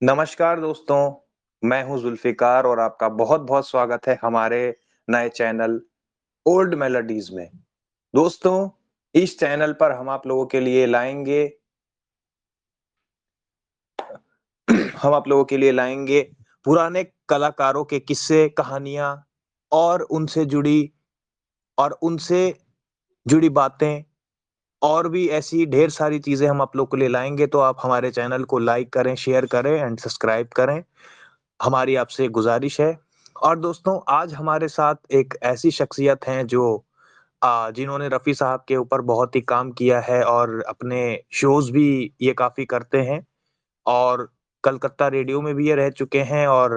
नमस्कार दोस्तों, मैं हूँ ज़ुल्फ़िकार और आपका बहुत-बहुत स्वागत है हमारे नए चैनल ओल्ड मेलोडीज़ में। दोस्तों, इस चैनल पर हम आप लोगों के लिए लाएँगे हम आप लोगों के लिए लाएँगे पुराने कलाकारों के किस्से, कहानियाँ और उनसे जुड़ी बातें और भी ऐसी ढेर सारी चीज़ें हम आप लोग के लिए लाएँगे, तो आप हमारे चैनल को लाइक करें, शेयर करें एंड सब्सक्राइब करें। हमारी आपसे गुज़ारिश है। और दोस्तों आज हमारे साथ एक ऐसी शख्सियत हैं जो जिन्होंने रफ़ी साहब के ऊपर बहुत ही काम किया है और अपने शोज़ भी ये काफ़ी करते हैं और कलकत्ता रेडियो में भी ये रह चुके हैं और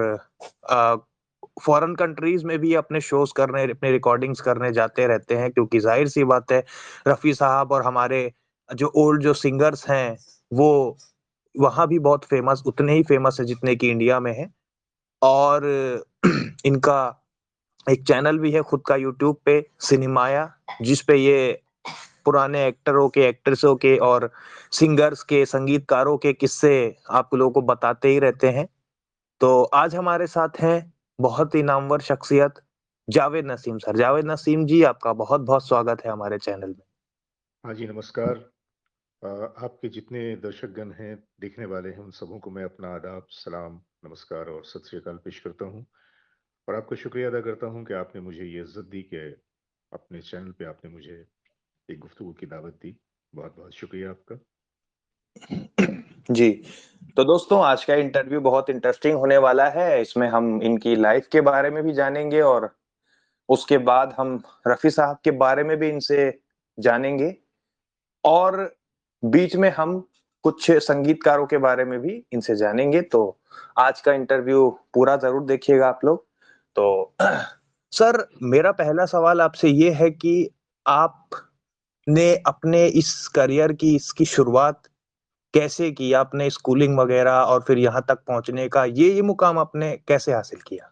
अ, फ़ॉरेन कंट्रीज़ में भी अपने शोज़ करने, अपने रिकॉर्डिंग्स करने जाते रहते हैं क्योंकि ज़ाहिर-सी बात है, रफ़ी साहब और हमारे जो सिंगर्स हैं, वो वहाँ भी बहुत फ़ेमस उतने ही फ़ेमस हैं जितने कि इंडिया में हैं। और इनका एक चैनल भी है खुद का यूट्यूब पे सिनेमाया, जिस पे ये पुराने एक्टरों के, एक्ट्रेसों के और सिंगर्स के, संगीतकारों के किस्से आप लोगों को बताते ही रहते हैं। तो आज हमारे साथ हैं बहुत ही नामवर शख्सियत जावेद नसीम सर। जावेद नसीम जी, आपका बहुत-बहुत स्वागत है हमारे चैनल में। हाँ जी, नमस्कार। आपके जितने दर्शकगण हैं, देखने वाले हैं, उन सबों को मैं अपना आदाब, सलाम, नमस्कार और सत श्री अकाल पेश करता हूँ और आपका शुक्रिया अदा करता हूँ कि आपने मुझे ये इज़्ज़त दी कि अपने चैनल पे आपने मुझे एक गुफ्तगू की दावत दी। बहुत-बहुत शुक्रिया आपका। जी, तो दोस्तों आज का इंटरव्यू बहुत इंटरेस्टिंग होने वाला है। इसमें हम इनकी लाइफ़ के बारे में भी जानेंगे और उसके बाद हम रफ़ी साहब के बारे में भी इनसे जानेंगे और बीच में हम कुछ संगीतकारों के बारे में भी इनसे जानेंगे। तो आज का इंटरव्यू पूरा ज़रूर देखिएगा आप लोग। तो सर, मेरा पहला सवाल आपसे ये है कि आपने अपने इस करियर की इसकी शुरुआत कैसे की? आपने स्कूलिंग वगैरह और फिर यहाँ तक पहुँचने का ये मुकाम आपने कैसे हासिल किया?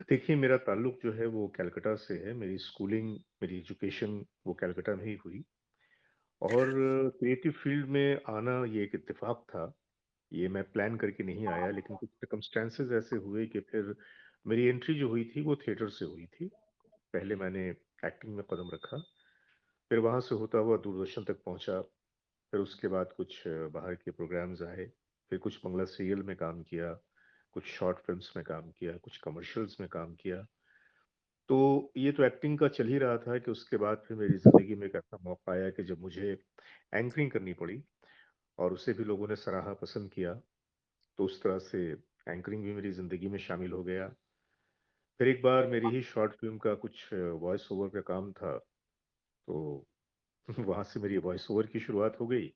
देखिए, मेरा ताल्लुक जो है वो कलकत्ता से है। मेरी स्कूलिंग, मेरी एजुकेशन वो कलकत्ता में ही हुई और क्रिएटिव फील्ड में आना ये एक इत्तेफ़ाक था। ये मैं प्लान करके नहीं आया लेकिन कुछ सर्कमस्टेंसेस ऐसे हुए कि फिर मेरी एंट्री जो हुई थी वो थिएटर से हुई थी। पहले मैंने एक्टिंग में कदम रखा, फिर वहाँ से होता हुआ दूरदर्शन तक पहुँचा, फिर उसके बाद कुछ बाहर के प्रोग्राम्स आए, फिर कुछ बंगला सीरियल में काम किया, कुछ शॉर्ट फ़िल्म्स में काम किया, कुछ कमर्शियल्स में काम किया। तो ये तो एक्टिंग का चल ही रहा था कि उसके बाद फिर मेरी ज़िंदगी में एक ऐसा मौका आया कि जब मुझे एंकरिंग करनी पड़ी और उसे भी लोगों ने सराहा, पसंद किया। तो उस तरह से एंकरिंग भी मेरी ज़िंदगी में शामिल हो गया। फिर एक बार मेरी ही शॉर्ट फ़िल्म का कुछ वॉइस ओवर का काम था, तो वहाँ से मेरी वॉइस ओवर की शुरुआत हो गई।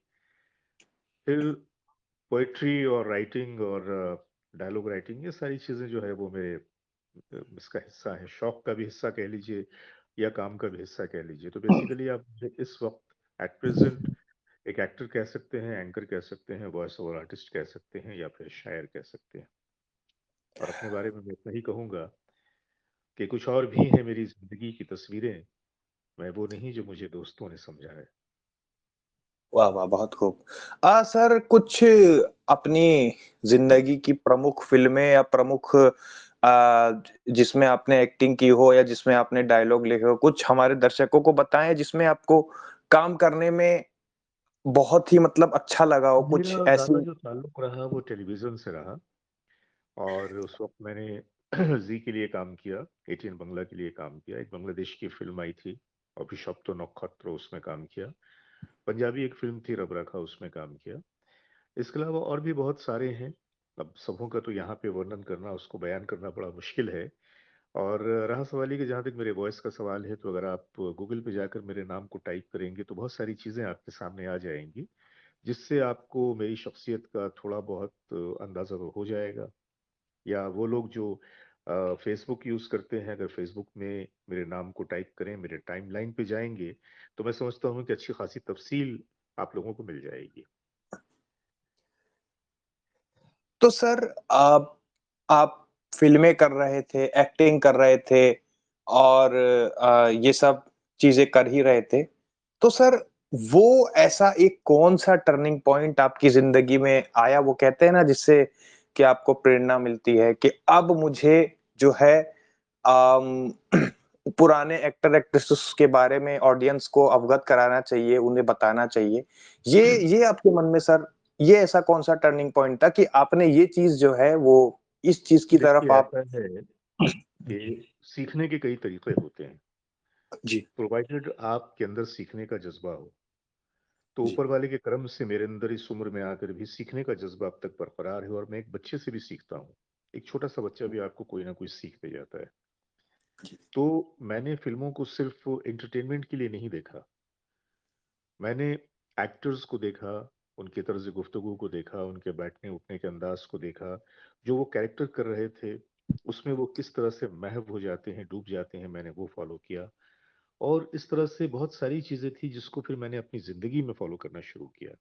फिर पोएट्री और राइटिंग और डायलॉग राइटिंग ये सारी चीज़ें जो है वो मेरे इसका हिस्सा है, शौक का भी हिस्सा कह लीजिए या काम का भी हिस्सा कह लीजिए। तो बेसिकली आप मुझे इस वक़्त एट प्रेज़ेंट एक एक्टर कह सकते हैं, एंकर कह सकते हैं, वॉइस ओवर आर्टिस्ट कह सकते हैं या फिर शायर कह सकते हैं। और अपने बारे में मैं इतना ही कहूँगा कि कुछ और भी हैं मेरी ज़िंदगी की तस्वीरें, मैं वो नहीं जो मुझे दोस्तों ने समझा है। वाह, वाह! बहुत खूब। सर कुछ अपनी ज़िंदगी की प्रमुख फ़िल्में या प्रमुख जिसमें आपने एक्टिंग की हो या जिसमें आपने डायलॉग लिखे हो, कुछ हमारे दर्शकों को बताएँ जिसमें आपको काम करने में बहुत ही मतलब अच्छा लगा हो, कुछ मेरा ज़्यादा ऐसी जो ताल्लुक रहा वो टेलीविज़न से रहा और उस वक़्त मैंने ज़ी के लिए काम किया, एटीएन बंगला के लिए काम किया। एक बांग्लादेश की फ़िल्म आई थी, अभिशप्त नक्षत्र उसमें काम किया। पंजाबी एक फ़िल्म थी रब रखा उसमें काम किया। इसके अलावा और भी बहुत सारे हैं। अब सबों का तो यहाँ पे वर्णन करना, उसको बयान करना बड़ा मुश्किल है। और रहा सवाल ये कि जहाँ तक मेरे वॉइस का सवाल है, तो अगर आप गूगल पे जाकर मेरे नाम को टाइप करेंगे, तो बहुत सारी चीज़ें आपके सामने आ जाएँगी, जिससे आपको मेरी शख्सियत का थोड़ा बहुत अंदाज़ा तो हो जाएगा। या वो लोग जो फ़ेसबुक यूज़ करते हैं, अगर फ़ेसबुक में मेरे नाम को टाइप करें, मेरे टाइमलाइन पे जाएँगे, तो मैं समझता हूँ कि अच्छी खासी तफ़सील आप लोगों को मिल जाएगी। तो सर, आप आप फ़िल्में कर रहे थे, एक्टिंग कर रहे थे और ये सब चीज़ें कर ही रहे थे। तो सर वो ऐसा एक कौन-सा टर्निंग पॉइंट आपकी ज़िंदगी में आया, वो कहते हैं ना जिससे कि आपको प्रेरणा मिलती है कि अब मुझे जो है अम, पुराने एक्टर एक्ट्रेसेस के बारे में ऑडियंस को अवगत कराना चाहिए, उन्हें बताना चाहिए। ये आपके मन में सर ये ऐसा कौन-सा टर्निंग पॉइंट था कि आपने ये चीज़ जो है वो इस चीज़ की तरफ देखिए आप ऐसा है कि सीखने के कई तरीके होते हैं। जी, प्रोवाइडेड आपके अंदर सीखने का जज़्बा हो, तो जी, ऊपर वाले के करम से मेरे अंदर इस उम्र में आकर भी सीखने का जज़्बा अब तक बरकरार है और मैं एक बच्चे से भी सीखता हूँ। एक छोटा-सा बच्चा भी आपको कोई ना कोई सीख दे जाता है। जी, तो मैंने फ़िल्मों को सिर्फ़ एंटरटेनमेंट के लिए नहीं देखा। मैंने एक्टर्स को देखा, उनके तर्ज़ गुफ्तगू को देखा, उनके बैठने-उठने के अंदाज़ को देखा, जो वो कैरेक्टर कर रहे थे, उसमें वो किस तरह से महव हो जाते हैं, डूब जाते हैं, मैंने वो फ़ॉलो किया। और इस तरह से बहुत सारी चीज़ें थी जिसको फिर मैंने अपनी ज़िंदगी में फ़ॉलो करना शुरू किया।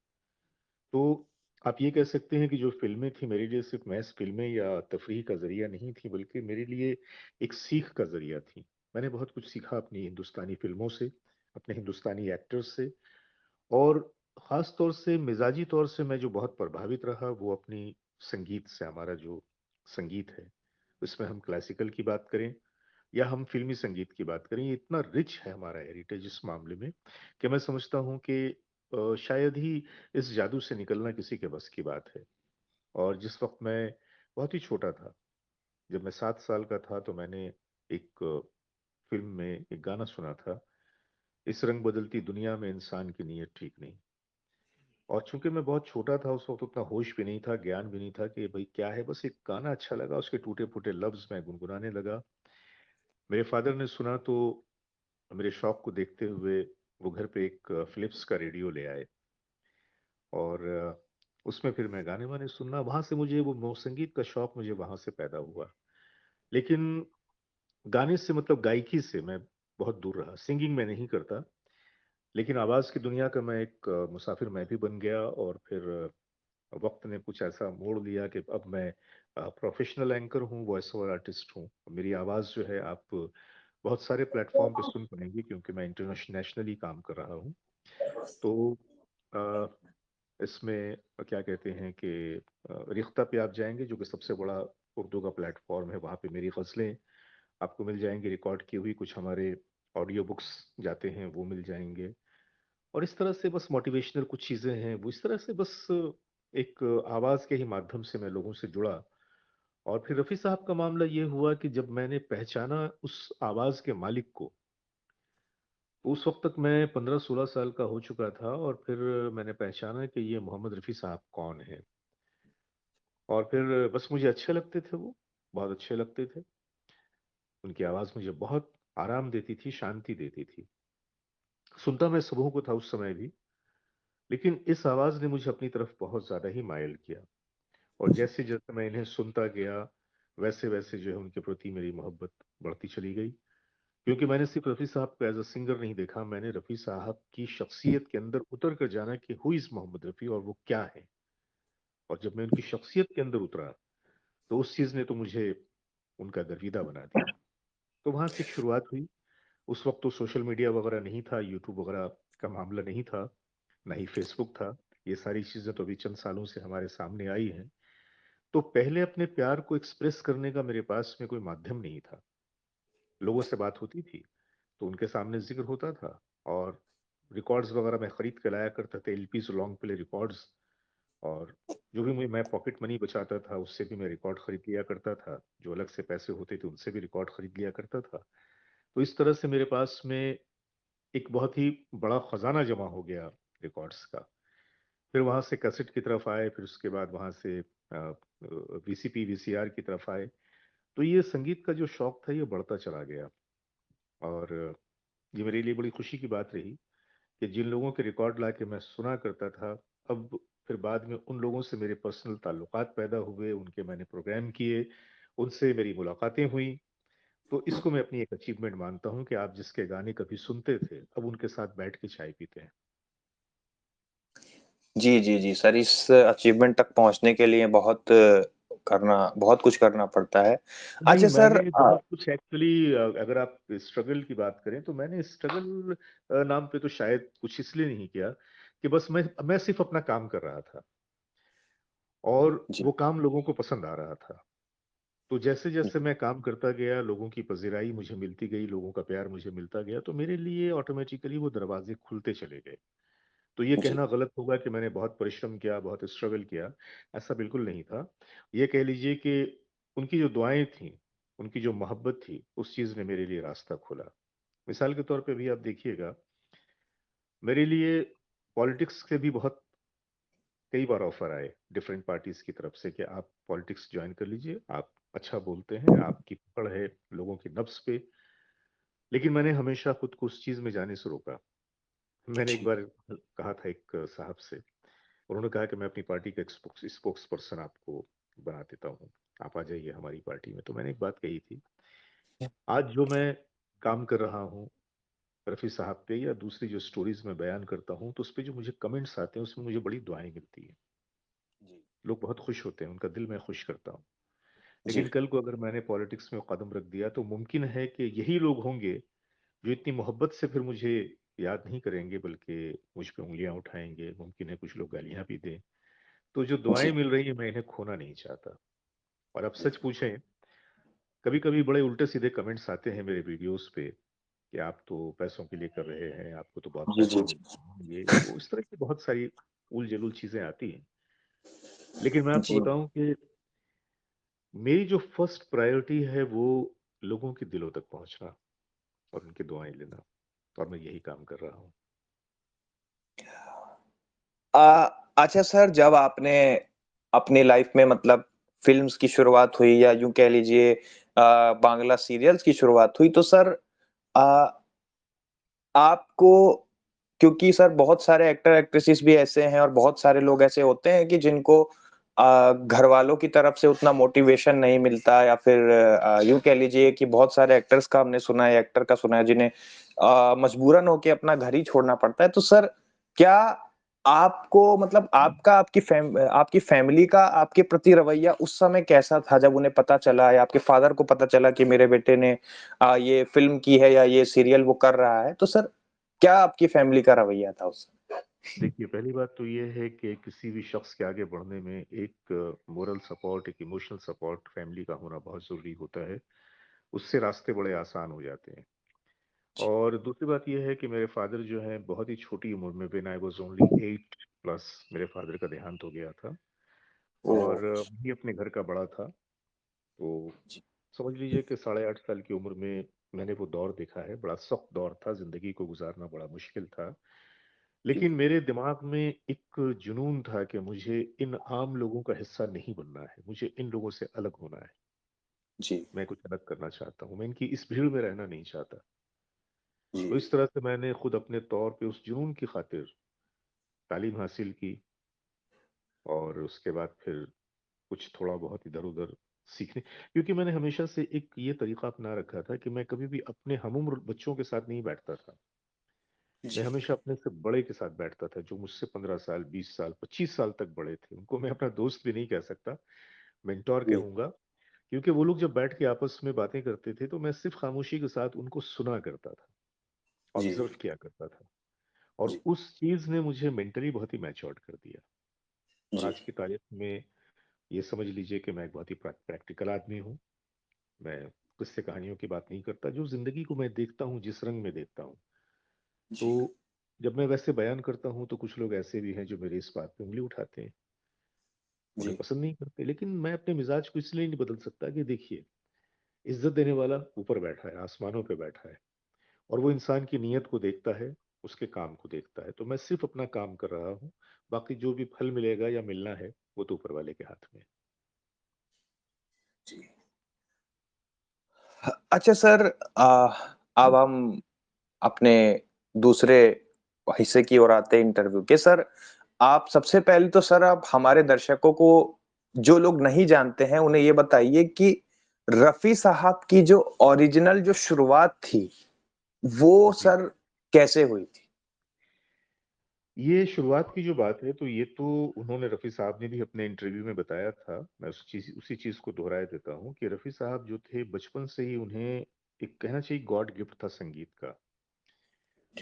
तो आप ये कह सकते हैं कि जो फ़िल्में थी मेरे लिए सिर्फ़ महज़ फ़िल्में या तफ़रीह का ज़रिया नहीं थी, बल्कि मेरे लिए एक सीख का ज़रिया थी। मैंने बहुत कुछ सीखा अपनी हिंदुस्तानी फ़िल्मों से, अपने हिंदुस्तानी एक्टर्स से और ख़ास तौर से मिज़ाजी तौर से मैं जो बहुत प्रभावित रहा वो अपनी संगीत से, हमारा जो संगीत है, उसमें हम क्लासिकल की बात करें या हम फ़िल्मी संगीत की बात करें, ये इतना रिच है हमारा हेरिटेज इस मामले में कि मैं समझता हूँ कि शायद ही इस जादू से निकलना किसी के बस की बात है। और जिस वक़्त मैं बहुत ही छोटा था, जब मैं 7 साल का था तो मैंने एक फ़िल्म में एक गाना सुना था, इस रंग बदलती दुनिया में इंसान की नीयत ठीक नहीं। और चूँकि मैं बहुत छोटा था, उस वक़्त उतना होश भी नहीं था, ज्ञान भी नहीं था कि भई क्या है, बस एक गाना अच्छा लगा, उसके टूटे-फूटे लफ्ज़ मैं गुनगुनाने लगा। मेरे फ़ादर ने सुना तो मेरे शौक को देखते हुए वो घर पे एक फ़िलिप्स का रेडियो ले आए और उसमें फिर मैं गाने-वाने सुनना, वहाँ से मुझे वो संगीत का शौक मुझे वहाँ से पैदा हुआ। लेकिन गाने से मतलब गायकी से मैं बहुत दूर रहा। सिंगिंग मैं नहीं करता, लेकिन आवाज़ की दुनिया का मैं एक मुसाफ़िर मैं भी बन गया और फिर वक़्त ने कुछ ऐसा मोड़ लिया कि अब मैं प्रोफ़ेशनल एंकर हूँ, वॉइस ओवर आर्टिस्ट हूँ। मेरी आवाज़ जो है आप बहुत सारे प्लेटफ़ॉर्म पे सुन पाएँगे क्योंकि मैं नेशनली काम कर रहा हूँ। तो अ, इसमें क्या कहते हैं कि रिख्ता पे आप जाएँगे जो कि सबसे बड़ा उर्दू का प्लेटफ़ॉर्म है, वहाँ पे मेरी ग़ज़लें आपको मिल जाएँगी रिकॉर्ड की हुई, कुछ हमारे ऑडियो बुक्स जाते हैं वो मिल जाएँगे। और इस तरह से बस मोटिवेशनल कुछ चीज़ें हैं, वो इस तरह से बस एक आवाज़ के ही माध्यम से मैं लोगों से जुड़ा और फिर रफ़ी साहब का मामला ये हुआ कि जब मैंने पहचाना उस आवाज़ के मालिक को, उस वक़्त तक मैं 15-16 साल का हो चुका था और फिर मैंने पहचाना कि ये मोहम्मद रफ़ी साहब कौन हैं और फिर बस मुझे अच्छे लगते थे वो, बहुत अच्छे लगते थे। उनकी आवाज़ मुझे बहुत आराम देती थी, शांति देती थी। सुनता मैं सबों को था उस समय भी, लेकिन इस आवाज़ ने मुझे अपनी तरफ बहुत ज़्यादा ही मायल किया। और जैसे-जैसे मैं इन्हें सुनता गया, वैसे-वैसे जो है उनके प्रति मेरी मोहब्बत बढ़ती चली गई। क्योंकि मैंने सिर्फ़ रफ़ी साहब को एज़ अ सिंगर नहीं देखा, मैंने रफ़ी साहब की शख्सियत के अंदर उतर कर जाना कि हू इज़ मोहम्मद रफ़ी और वो क्या हैं? और जब मैं उनकी शख्सियत के अंदर उतरा, तो उस चीज़ ने तो मुझे उनका गर्विदा बना दिया। तो वहाँ से एक शुरुआत हुई। उस वक़्त तो सोशल मीडिया वगैरह नहीं था, यूट्यूब वगैरह का मामला नहीं था, ना ही फ़ेसबुक था। ये सारी चीज़ें तो अभी चंद सालों से हमारे सामने आई हैं। तो पहले अपने प्यार को एक्सप्रेस करने का मेरे पास में कोई माध्यम नहीं था। लोगों से बात होती थी, तो उनके सामने ज़िक्र होता था और रिकॉर्ड्स वगैरह मैं खरीद के लाया करता था, एलपीज़, लॉन्ग प्ले रिकॉर्ड्स और जो भी मैं पॉकेट मनी बचाता था, उससे भी मैं रिकॉर्ड खरीद लिया करता था। जो अलग से पैसे होते थे, उनसे भी रिकॉर्ड खरीद लिया करता था। तो इस तरह से मेरे पास में एक बहुत ही बड़ा खज़ाना जमा हो गया रिकॉर्ड्स का। फिर वहाँ से कैसेट की तरफ आए, फिर उसके बाद वहाँ से वीसीपी, वीसीआर की तरफ आए। तो ये संगीत का जो शौक था ये बढ़ता चला गया और ये मेरे लिए बड़ी खुशी की बात रही कि जिन लोगों के रिकॉर्ड लाके मैं सुना करता था, अब फिर बाद में उन लोगों से मेरे पर्सनल ताल्लुकात पैदा हुए, उनके मैंने प्रोग्राम किए, उनसे मेरी मुलाकातें हुई। तो इसको मैं अपनी एक अचीवमेंट मानता हूँ कि आप जिसके गाने कभी सुनते थे, अब उनके साथ बैठ के चाय पीते हैं। जी, जी, जी। सर इस अचीवमेंट तक पहुँचने के लिए बहुत बहुत कुछ करना पड़ता है। नहीं, अच्छा सर, मैंने बहुत कुछ एक्चुअली, अगर आप स्ट्रगल की बात करें तो मैंने स्ट्रगल नाम पे तो शायद कुछ इसलिए नहीं किया कि बस मैं सिर्फ अपना काम कर रहा था और जी, वो काम लोगों को पसंद आ रहा था। तो जैसे जैसे मैं काम करता गया, लोगों की पज़िराई मुझे मिलती गई, लोगों का प्यार मुझे मिलता गया, तो मेरे लिए ऑटोमेटिकली वो दरवाजे खुलते चले गए। तो ये जी, कहना गलत होगा कि मैंने बहुत परिश्रम किया, बहुत स्ट्रगल किया, ऐसा बिल्कुल नहीं था। ये कह लीजिए कि उनकी जो दुआएँ थीं, उनकी जो मोहब्बत थी, उस चीज़ ने मेरे लिए रास्ता खोला। मिसाल के तौर पे भी आप देखिएगा, मेरे लिए पॉलिटिक्स से भी बहुत कई बार ऑफ़र आए डिफरेंट पार्टीज़ की तरफ से कि आप पॉलिटिक्स जॉइन कर लीजिए, आप अच्छा बोलते हैं, आपकी पकड़ है लोगों की नब्ज़ पे। लेकिन मैंने हमेशा खुद को उस चीज़ में जाने से रोका। मैंने एक जी, बार कहा था एक साहब से, उन्होंने कहा कि मैं अपनी पार्टी का एक स्पोक्स पर्सन आपको बना देता हूँ, आप आ जाइए हमारी पार्टी में। तो मैंने एक बात कही थी, आज जो मैं काम कर रहा हूँ रफ़ी साहब पे या दूसरी जो स्टोरीज़ मैं बयान करता हूँ, तो उसपे जो मुझे कमेंट्स आते हैं, उसमें मुझे बड़ी दुआएँ मिलती हैं। जी, लोग बहुत खुश होते हैं, उनका दिल मैं खुश करता हूँ। जी, लेकिन कल को अगर मैंने पॉलिटिक्स में कदम रख दिया, तो मुमकिन है कि यही लोग होंगे जो इतनी मोहब्बत से फिर मुझे याद नहीं करेंगे, बल्कि मुझ पे उँगलियाँ उठाएँगे, मुमकिन है कुछ लोग गालियाँ भी दें। तो जो दुआएँ जी, मिल रही हैं, मैं इन्हें खोना नहीं चाहता। और अब जी, सच पूछें, कभी-कभी बड़े उल्टे-सीधे कमेंट्स आते हैं मेरे वीडियोज़ पे कि आप तो पैसों के लिए कर रहे हैं, आपको तो बहुत जी, पैसे जी, मिलते हैं, ये वो इस तरह की बहुत सारी उल-जलूल चीज़ें आती हैं। लेकिन मैं आपको जी, बताऊँ कि मेरी जो फर्स्ट प्रायोरिटी है, वो लोगों के दिलों तक पहुँचना और उनकी दुआएँ लेना, और मैं यही काम कर रहा हूँ। अच्छा सर, जब आपने अपनी लाइफ में मतलब फ़िल्म्स की शुरुआत हुई या यूँ कह लीजिए बांग्ला सीरियल्स की शुरुआत हुई, तो सर अ, आपको क्योंकि सर बहुत सारे एक्टर एक्ट्रेसेस भी ऐसे हैं और बहुत सारे लोग ऐसे होते हैं कि जिनको घरवालों की तरफ से उतना मोटिवेशन नहीं मिलता या फिर यूँ कह लीजिए कि बहुत सारे एक्टर्स का हमने सुना है, एक्टर का सुना है जिन्हें मजबूरन होके अपना घर ही छोड़ना पड़ता है। तो सर क्या आपको मतलब आपकी फैमिली का आपके प्रति रवैया उस समय कैसा था जब उन्हें पता चला या आपके फादर को पता चला कि मेरे बेटे ने ये फ़िल्म की है या ये सीरियल वो कर रहा है? तो सर क्या आपकी फैमिली का रवैया था उस समय? देखिए, पहली बात तो ये है कि किसी भी शख्स के आगे बढ़ने में एक मोरल सपोर्ट, एक इमोशनल सपोर्ट फैमिली का होना बहुत ज़रूरी होता है। उससे रास्ते बड़े आसान हो जाते हैं। जी। और दूसरी बात ये है कि मेरे फादर जो हैं, बहुत ही छोटी उम्र में, when I was only 8 plus, मेरे फादर का देहांत हो गया था। ओह! और मैं ही अपने घर का बड़ा था। तो जी, समझ लीजिए कि साढ़े 8 साल की उम्र में मैंने वो दौर देखा है। बड़ा सख्त दौर था, ज़िंदगी को गुज़ारना बड़ा मुश्किल था। जी, लेकिन मेरे दिमाग में एक जुनून था कि मुझे इन आम लोगों का हिस्सा नहीं बनना है, मुझे इन लोगों से अलग होना है। जी, मैं कुछ अलग करना चाहता हूँ, मैं इनकी इस भीड़ में रहना नहीं चाहता। जी, तो इस तरह से मैंने खुद अपने तौर पे उस जुनून की खातिर तालीम हासिल की, और उसके बाद फिर कुछ थोड़ा बहुत इधर-उधर सीखने, क्योंकि मैंने हमेशा से एक ये तरीका अपना रखा था कि मैं कभी भी अपने हम-उम्र बच्चों के साथ नहीं बैठता था। मैं जी, हमेशा अपने से बड़े के साथ बैठता था, जो मुझसे 15 साल, 20 साल, 25 साल तक बड़े थे। उनको मैं अपना दोस्त भी नहीं कह सकता, मेंटर जी, कहूँगा, क्योंकि वो लोग जब बैठ के आपस में बातें करते थे, तो मैं सिर्फ़ खामोशी के साथ उनको सुना करता था, जी, ऑब्ज़र्व किया करता था। और जी, उस चीज़ ने मुझे मेंटली बहुत ही मैच्योर्ड कर दिया। और जी, आज की तारीख़ में ये समझ लीजिए कि मैं एक बहुत ही प्रैक्टिकल आदमी हूँ। मैं किस्से कहानियों की बात नहीं करता, जो ज़िंदगी को मैं देखता हूँ, जिस रंग में देखता हूँ। तो जी, जब मैं वैसे बयान करता हूँ, तो कुछ लोग ऐसे भी हैं जो मेरे इस बात पे उँगली उठाते हैं, उन्हें जी, पसंद नहीं करते। लेकिन मैं अपने मिज़ाज को इसलिए नहीं बदल सकता कि देखिए, इज़्ज़त देने वाला ऊपर बैठा है, आसमानों पे बैठा है, और वो इंसान की नीयत को देखता है, उसके काम को देखता है। तो मैं सिर्फ़ अपना काम कर रहा हूँ, बाकी जो भी फल मिलेगा या मिलना है, वो तो ऊपर वाले के हाथ में है। जी। अच्छा सर, अब हम अपने दूसरे हिस्से की ओर आते हैं इंटरव्यू के। सर, आप सबसे पहले तो सर आप हमारे दर्शकों को जो लोग नहीं जानते हैं, उन्हें ये बताइए कि रफ़ी साहब की जो ओरिजिनल जो शुरुआत थी, वो जी। सर कैसे हुई थी? ये शुरुआत की जो बात है, तो ये तो उन्होंने रफ़ी साहब ने भी अपने इंटरव्यू में बताया था। मैं उसी चीज़ को दोहराए देता हूँ कि रफ़ी साहब जो थे बचपन से ही उन्हें एक कहना चाहिए गॉड गिफ्ट था संगीत का।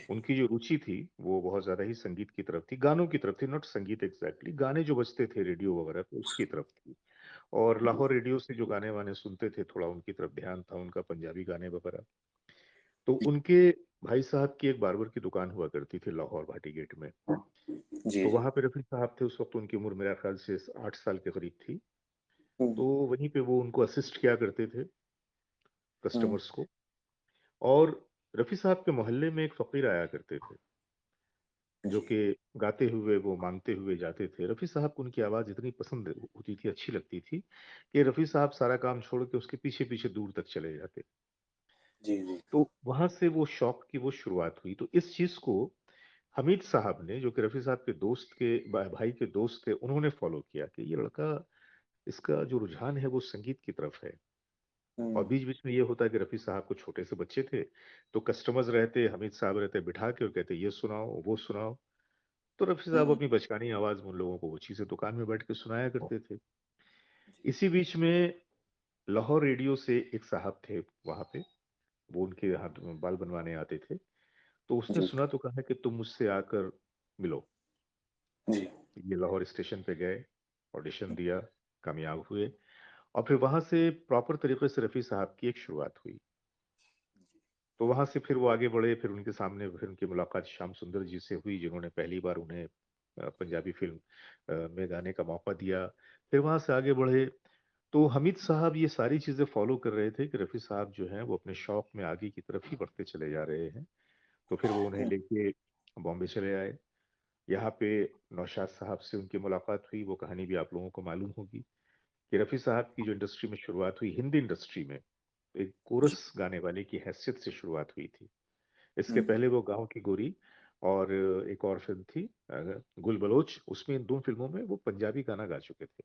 उनकी जो रुचि थी, वो बहुत ज़्यादा ही संगीत की तरफ थी, गानों की तरफ थी, नॉट संगीत एग्ज़ैक्टली, गाने जो बजते थे रेडियो वगैरह पे उसकी तरफ थी। और जी, लाहौर रेडियो से जो गाने-वाने सुनते थे, थोड़ा उनकी तरफ ध्यान था उनका, पंजाबी गाने वगैरह। तो उनके भाई साहब की एक बार्बर की दुकान हुआ करती थी लाहौर भाटी गेट में। जी, तो जी। वहाँ पे रफ़ी साहब थे, उस वक़्त उनकी उम्र मेरा ख़्याल से 8 साल के करीब थी। हुँ, तो वहीं पे वो उनको असिस्ट किया करते थे, हुँ, कस्टमर्स को। और रफ़ी साहब के मोहल्ले में एक फ़कीर आया करते थे, जो जी, कि गाते हुए वो माँगते हुए जाते थे। रफ़ी साहब को उनकी आवाज़ इतनी पसंद होती थी, अच्छी लगती थी, कि रफ़ी साहब सारा काम छोड़ के उसके पीछे-पीछे दूर तक चले जाते। जी, जी। तो वहाँ से वो शौक की वो शुरुआत हुई। तो इस चीज़ को हमीद साहब ने, जो कि रफ़ी साहब के दोस्त के भाई के दोस्त थे, उन्होंने फ़ॉलो किया कि ये लड़का, इसका जो रुझान है वो संगीत की तरफ है। और हुँ, बीच-बीच में ये होता है कि रफ़ी साहब को छोटे से बच्चे थे, तो कस्टमर्स रहते, हमीद साहब रहते बिठा के और कहते ये सुनाओ, वो सुनाओ। तो रफ़ी साहब हुँ, अपनी बचकानी आवाज़ में उन लोगों को वो चीज़ें दुकान में बैठ के सुनाया करते थे। इसी बीच में लाहौर रेडियो से एक साहब थे वहाँ पे, वो उनके यहाँ बाल बनवाने आते थे। तो उसने जी, सुना तो कहा कि तुम मुझसे आकर मिलो। जी, ये लाहौर स्टेशन पे गए, ऑडिशन दिया, कामयाब हुए और फिर वहाँ से प्रॉपर तरीके से रफ़ी साहब की एक शुरुआत हुई। तो वहाँ से फिर वो आगे बढ़े, फिर उनके सामने फिर उनकी मुलाकात श्याम सुंदर जी से हुई, जिन्होंने पहली बार उन्हें पंजाबी फ़िल्म में गाने का मौका दिया। फिर वहाँ से आगे बढ़े, तो हमीद साहब ये सारी चीज़ें फ़ॉलो कर रहे थे कि रफ़ी साहब जो हैं, वो अपने शौक में आगे की तरफ ही बढ़ते चले जा रहे हैं। तो फिर वो उन्हें हुँ, लेके बॉम्बे चले आए। यहाँ पे नौशाद साहब से उनकी मुलाकात हुई, वो कहानी भी आप लोगों को मालूम होगी कि रफ़ी साहब की जो इंडस्ट्री में शुरुआत हुई, हिंदी इंडस्ट्री में, एक जी, कोरस गाने वाले की हैसियत से शुरुआत हुई थी। इसके हुँ, पहले वो गाँव की गोरी और एक और फ़िल्म थी गुल बलोच, उसमें इन 2 फ़िल्मों में वो पंजाबी गाना गा चुके थे।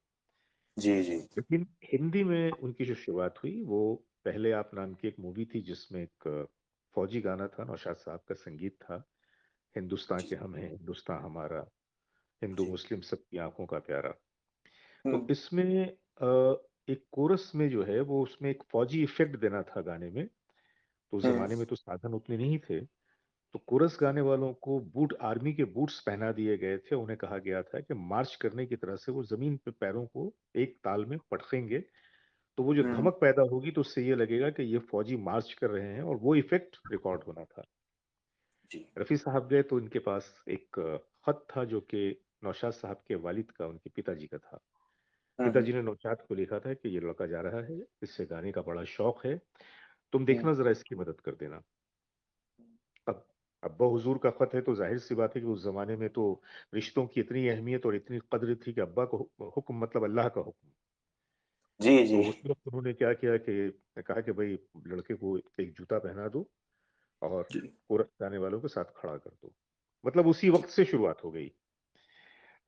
जी, जी, लेकिन हिंदी में उनकी जो शुरुआत हुई, वो पहले आप नाम की एक मूवी थी जिसमें एक फ़ौजी गाना था, नौशाद साहब का संगीत था, हिंदुस्तां के जी, हम हैं, हिंदुस्तां हमारा, जी, हिंदू-मुस्लिम सबकी आँखों का प्यारा। हुँ, तो इसमें एक कोरस में जो है वो उसमें एक फ़ौजी इफ़ेक्ट देना था गाने में, तो उस हुँ, ज़माने में तो साधन उतने नहीं थे। तो कोरस गाने वालों को बूट आर्मी के बूट्स पहना दिए गए थे। उन्हें कहा गया था कि मार्च करने की तरह से वो ज़मीन पे पैरों को एक ताल में पटकेंगे, तो वो जो हुँ, धमक पैदा होगी तो उससे ये लगेगा कि ये फ़ौजी मार्च कर रहे हैं और वो इफ़ेक्ट रिकॉर्ड होना था। जी, रफ़ी साहब गए तो उनके पास एक खत था जो कि नौशाद साहब के वालिद का, उनके पिताजी का था। हुँ, हुँ, पिताजी ने नौशाद को लिखा था कि ये लड़का जा रहा है, इससे गाने का बड़ा शौक है, तुम हुँ, देखना ज़रा इसकी मदद कर देना। अब अब्बा हुज़ूर का ख़त है तो ज़ाहिर-सी बात है कि उस ज़माने में तो रिश्तों की इतनी अहमियत और इतनी कद्र थी कि अब्बा का हुक्म मतलब अल्लाह का हुक्म। जी, तो जी, उस वक़्त उन्होंने क्या किया कि कहा कि भई लड़के को एक जूता पहना दो और जी, कोरस गाने वालों के साथ खड़ा कर दो। मतलब उसी जी, वक़्त से शुरुआत हो गई।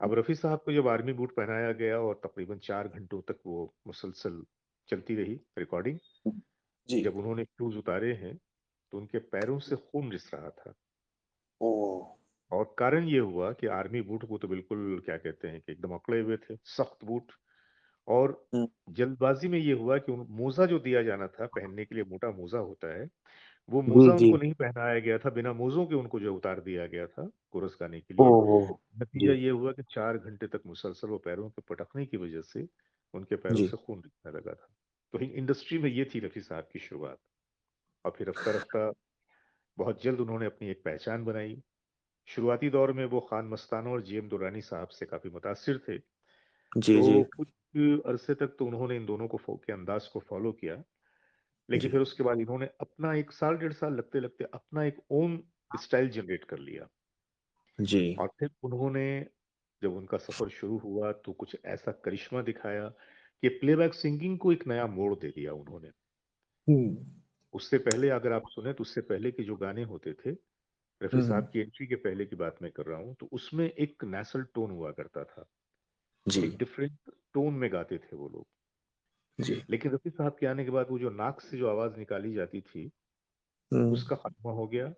हुँ, अब रफ़ी साहब को जब आर्मी बूट पहनाया गया और तकरीबन 4 घंटों तक वो मुसलसल चलती रही रिकॉर्डिंग। हुँ, जी, जब उन्होंने शूज़ उतारे हैं, तो उनके पैरों से खून रिस रहा था। ओह! और कारण ये हुआ कि आर्मी बूट वो तो बिल्कुल क्या कहते हैं कि एकदम अकड़े हुए थे, सख्त बूट। और हुँ, जल्दबाज़ी में ये हुआ कि उन मोज़ा जो दिया जाना था पहनने के लिए, मोटा मोज़ा होता है, वो जी, मोज़ा जी, उनको नहीं पहनाया गया था, बिना मोज़ों के उनको जो उतार दिया गया था कोरस गाने के लिए। ओहो! नतीजा जी, ये हुआ कि 4 घंटे तक मुसलसल वो पैरों के पटकने की वजह से उनके पैरों जी, से खून रिसने लगा था। तो इंडस्ट्री में ये थी रफ़ी साहब की शुरुआत। और फिर रफ़्ता-रफ़्ता बहुत जल्द उन्होंने अपनी एक पहचान बनाई। शुरुआती दौर में वो खान मस्ताना और जीएम दुर्रानी साहब से काफ़ी मुतासिर थे। जी, जी, तो कुछ अरसे तक तो उन्होंने इन दोनों को के अंदाज़ को फ़ॉलो किया। लेकिन जी, फिर उसके बाद इन्होंने अपना 1 साल, डेढ़ साल लगते-लगते अपना एक ओन स्टाइल जनरेट कर लिया। जी, और फिर उन्होंने, जब उनका सफ़र शुरू हुआ तो कुछ ऐसा करिश्मा दिखाया कि प्लेबैक सिंगिंग को एक नया मोड़ दे दिया उन्होंने। हुँ, उससे पहले अगर आप सुने तो उससे पहले के जो गाने होते थे, रफ़ी हुँ, साहब की एंट्री के पहले की बात मैं कर रहा हूँ, तो उसमें एक नेसल टोन हुआ करता था। जी, एक डिफरेंट टोन में गाते थे वो लोग। जी, लेकिन रफ़ी साहब के आने के बाद वो जो नाक से जो आवाज़ निकाली जाती थी, हुँ, उसका खात्मा हो गया।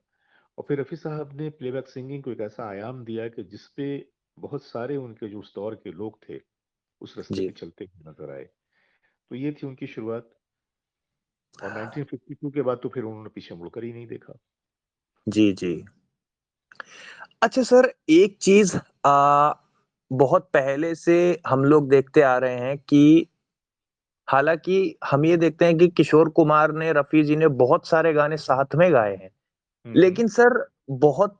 और फिर रफ़ी साहब ने प्लेबैक सिंगिंग को एक ऐसा आयाम दिया कि जिसपे बहुत सारे उनके जो उस दौर के लोग थे, उस रास्ते पे जी, चलते हुए नज़र आए। तो ये थी उनकी शुरुआत और 1952 के बाद तो फिर उन्होंने पीछे मुड़कर ही नहीं देखा। जी, जी। अच्छा सर, एक चीज़ बहुत पहले से हम लोग देखते आ रहे हैं कि हालाँकि हम ये देखते हैं कि किशोर कुमार ने, रफ़ी जी ने बहुत सारे गाने साथ में गाए हैं। हुँ, हुँ। लेकिन सर बहुत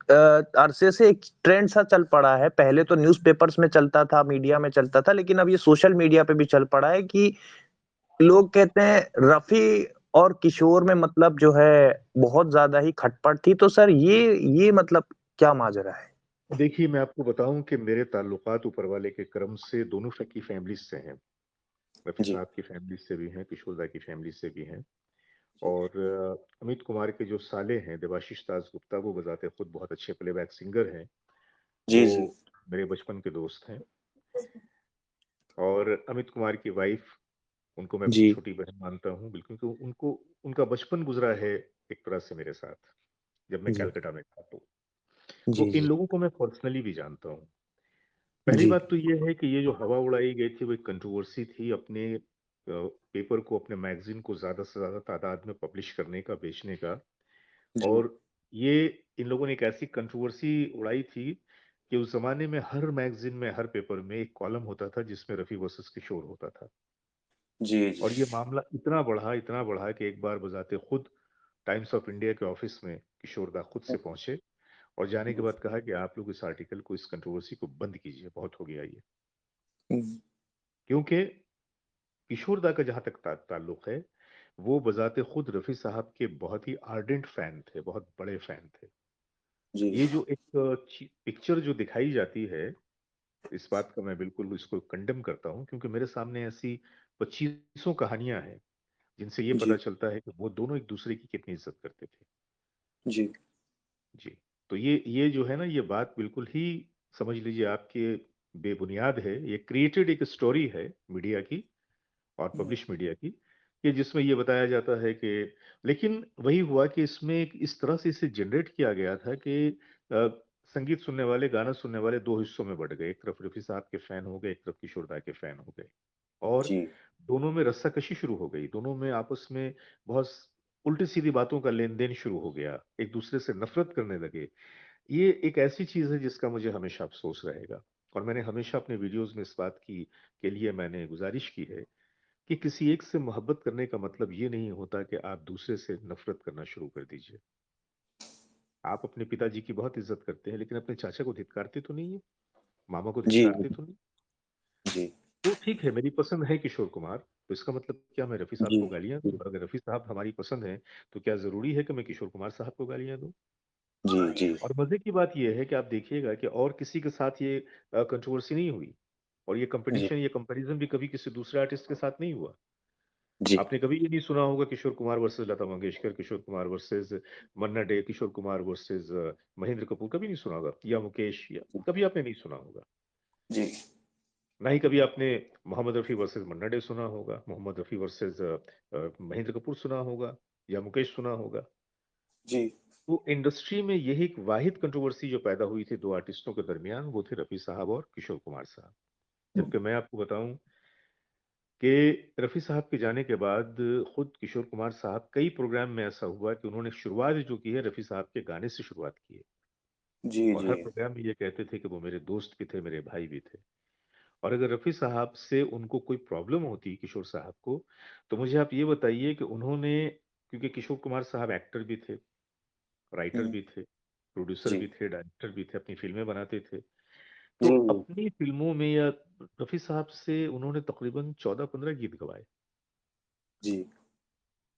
अरसे से एक ट्रेंड सा चल पड़ा है, पहले तो न्यूज़पेपर्स में चलता था, मीडिया में चलता था, लेकिन अब ये सोशल मीडिया पे भी चल पड़ा है कि लोग कहते हैं रफ़ी और किशोर में मतलब जो है बहुत ज़्यादा ही खटपट थी। तो सर ये मतलब क्या माजरा है? देखिए, मैं आपको बताऊँ कि मेरे ताल्लुकात ऊपर वाले के करम से दोनों की फैमिलीज़ से हैं। रफ़ी जी, साहब की फैमिली से भी हैं, किशोर दा की फैमिली से भी हैं जी। और अमित कुमार के जो साले हैं, देवाशीष दासगुप्ता, वो बज़ाते खुद बहुत अच्छे प्लेबैक सिंगर हैं। जी, वो जी। मेरे बचपन के दोस्त हैं और अमित कुमार की वाइफ़, उनको मैं अपनी जी, छोटी बहन मानता हूँ, बिल्कुल, क्योंकि उनको उनका बचपन गुज़रा है एक तरह से मेरे साथ, जब मैं जी। कलकत्ता में था तो। जी, तो इन जी। लोगों को मैं पर्सनली भी जानता हूँ। पहली जी, बात तो ये है कि ये जो हवा उड़ाई गई थी, वो एक कंट्रोवर्सी थी अपने पेपर को, अपने मैगज़ीन को ज़्यादा से ज़्यादा तादाद में पब्लिश करने का, बेचने का जी। और ये इन लोगों ने एक ऐसी कंट्रोवर्सी उड़ाई थी कि उस ज़माने में हर मैगज़ीन में, हर पेपर में एक कॉलम होता था जिसमें रफ़ी वर्सेस किशोर होता था। जी, जी। और ये मामला इतना बढ़ा कि एक बार बज़ाते खुद टाइम्स ऑफ इंडिया के ऑफ़िस में किशोर दा खुद से पहुँचे और जाने के जी। बाद कहा कि आप लोग इस आर्टिकल को, इस कंट्रोवर्सी को बंद कीजिए, बहुत हो गया ये। हुँ। क्योंकि किशोर दा का जहाँ तक ताल्लुक है, वो बज़ाते खुद रफ़ी साहब के बहुत ही आर्डेंट फ़ैन थे, बहुत बड़े फ़ैन थे। जी। ये जो एक पिक्चर जो दिखाई जाती है, इस बात का मैं बिल्कुल इसको कंडेम करता हूँ क्योंकि मेरे सामने ऐसी पच्चीसों कहानियाँ हैं, जिनसे ये पता जी, चलता है कि वो दोनों एक-दूसरे की कितनी इज़्ज़त करते थे। जी। जी, तो ये जो है ना, ये बात बिल्कुल ही समझ लीजिए आपके बेबुनियाद है। ये क्रिएटेड एक स्टोरी है मीडिया की और हुँ। पब्लिश मीडिया की, कि जिसमें ये बताया जाता है कि लेकिन वही हुआ कि इसमें एक इस तरह से इसे जनरेट किया गया था कि अ, संगीत सुनने वाले, गाना सुनने वाले 2 हिस्सों में बँट गए। एक तरफ रफ़ी साहब के फ़ैन हो गए, एक तरफ किशोर दा के फ़ैन हो गए और जी। दोनों में रस्साकशी शुरू हो गई। दोनों में आपस में बहुत उल्टी-सीधी बातों का लेन-देन शुरू हो गया। एक-दूसरे से नफ़रत करने लगे। ये एक ऐसी चीज़ है जिसका मुझे हमेशा अफ़सोस रहेगा और मैंने हमेशा अपने वीडियोज़ में इस बात की के लिए मैंने गुज़ारिश की है कि किसी एक से मोहब्बत करने का मतलब ये नहीं होता कि आप दूसरे से नफ़रत करना शुरू कर दीजिए। आप अपने पिताजी की बहुत इज़्ज़त करते हैं, लेकिन अपने चाचा को धिक्कारते तो नहीं है, मामा को जी, धिक्कारते तो नहीं। जी, तो ठीक है, मेरी पसंद है किशोर कुमार, तो इसका मतलब क्या मैं रफ़ी साहब जी, को गालियाँ दूँ? और अगर रफ़ी साहब हमारी पसंद है, तो क्या ज़रूरी है कि मैं किशोर कुमार साहब को गालियाँ दूँ? जी, जी, और मज़े की बात ये है कि आप देखिएगा कि और किसी के साथ ये कंट्रोवर्सी नहीं हुई और ये जी, कॉम्पिटिशन, ये कंपैरिज़न भी कभी किसी दूसरे आर्टिस्ट के साथ नहीं हुआ। जी, आपने कभी ये नहीं सुना होगा किशोर कुमार वर्सेस लता मंगेशकर, किशोर कुमार वर्सेस मन्ना डे, किशोर कुमार वर्सेस महेंद्र कपूर, कभी नहीं सुना होगा या मुकेश, या कभी आपने नहीं सुना होगा। जी, ना ही कभी आपने मोहम्मद रफ़ी वर्सेस मन्ना डे सुना होगा, मोहम्मद रफ़ी वर्सेस महेंद्र कपूर सुना होगा या मुकेश सुना होगा। जी, तो इंडस्ट्री में यही एक वाहिद कंट्रोवर्सी जो पैदा हुई थी 2 आर्टिस्टों के दरमियान, वो थे रफ़ी साहब और किशोर कुमार साहब। जबकि मैं आपको बताऊँ कि रफ़ी साहब के जाने के बाद खुद किशोर कुमार साहब, कई प्रोग्राम में ऐसा हुआ कि उन्होंने शुरुआत जो की है रफ़ी साहब के गाने से शुरुआत की है जी, और जी, हर प्रोग्राम में ये कहते थे कि वो मेरे दोस्त भी थे, मेरे भाई भी थे। और अगर रफ़ी साहब से उनको कोई प्रॉब्लम होती किशोर साहब को, तो मुझे आप ये बताइए कि उन्होंने, क्योंकि किशोर कुमार साहब एक्टर भी थे, राइटर हुँ, भी थे, प्रोड्यूसर जी, भी थे, डायरेक्टर भी थे, अपनी फ़िल्में बनाते थे। तो जी, अपनी फ़िल्मों में या रफ़ी साहब से उन्होंने तकरीबन 14-15 गीत गवाए। जी,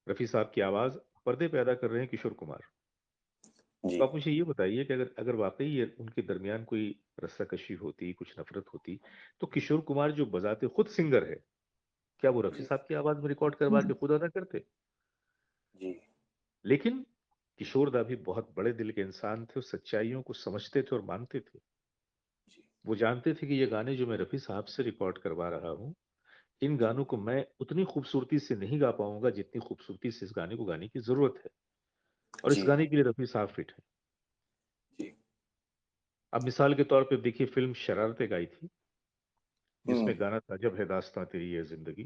रफ़ी साहब की आवाज़ पर्दे पैदा कर रहे हैं किशोर कुमार। जी, तो आप मुझे ये बताइए कि अगर अगर वाक़ई ये उनके दरमियान कोई रस्साकशी होती, कुछ नफ़रत होती, तो किशोर कुमार जो बज़ाते खुद सिंगर है, क्या वो रफ़ी जी, साहब की आवाज़ में रिकॉर्ड करवा के खुद अदा करते? जी, लेकिन किशोर दा भी बहुत बड़े दिल के इंसान थे और सच्चाइयों को समझते थे और मानते थे। जी, वो जानते थे कि ये गाने जो मैं रफ़ी साहब से रिकॉर्ड करवा रहा हूँ, इन गानों को मैं उतनी खूबसूरती से नहीं गा पाऊँगा जितनी खूबसूरती से इस गाने को गाने की ज़रूरत है। और इस जी, गाने के लिए रफी साहब फिट है। जी। अब मिसाल के तौर पे देखिए, फिल्म शरारतें गाई थी, हुँ, जिसमें गाना था जब है दास्तां तेरी ये जिंदगी,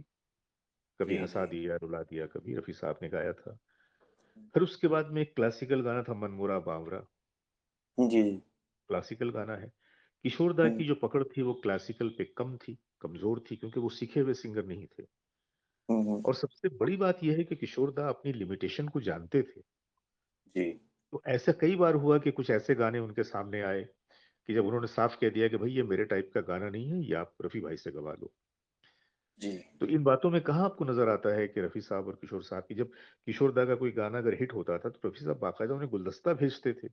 कभी जी, हंसा जी। दिया रुला दिया, कभी रफी साहब ने गाया था। फिर उसके बाद में एक क्लासिकल गाना था मनमुरा बावरा, जी, जी। क्लासिकल गाना है। किशोर दा हुँ, की जो पकड़ थी वो क्लासिकल पे कम थी, कमजोर थी, क्योंकि वो सीखे हुए सिंगर नहीं थे। हुँ, हुँ, और सबसे बड़ी बात यह है कि किशोर दा अपनी लिमिटेशन को जानते थे। जी, तो ऐसा कई बार हुआ कि कुछ ऐसे गाने उनके सामने आए कि जब उन्होंने साफ कह दिया कि भाई ये मेरे टाइप का गाना नहीं है, ये आप रफी भाई से गवा लो। जी, तो इन बातों में कहाँ आपको नजर आता है कि रफी साहब और किशोर साहब की, जब किशोर दा का कोई गाना अगर हिट होता था तो रफी साहब बाकायदा उन्हें गुलदस्ता भेजते थे,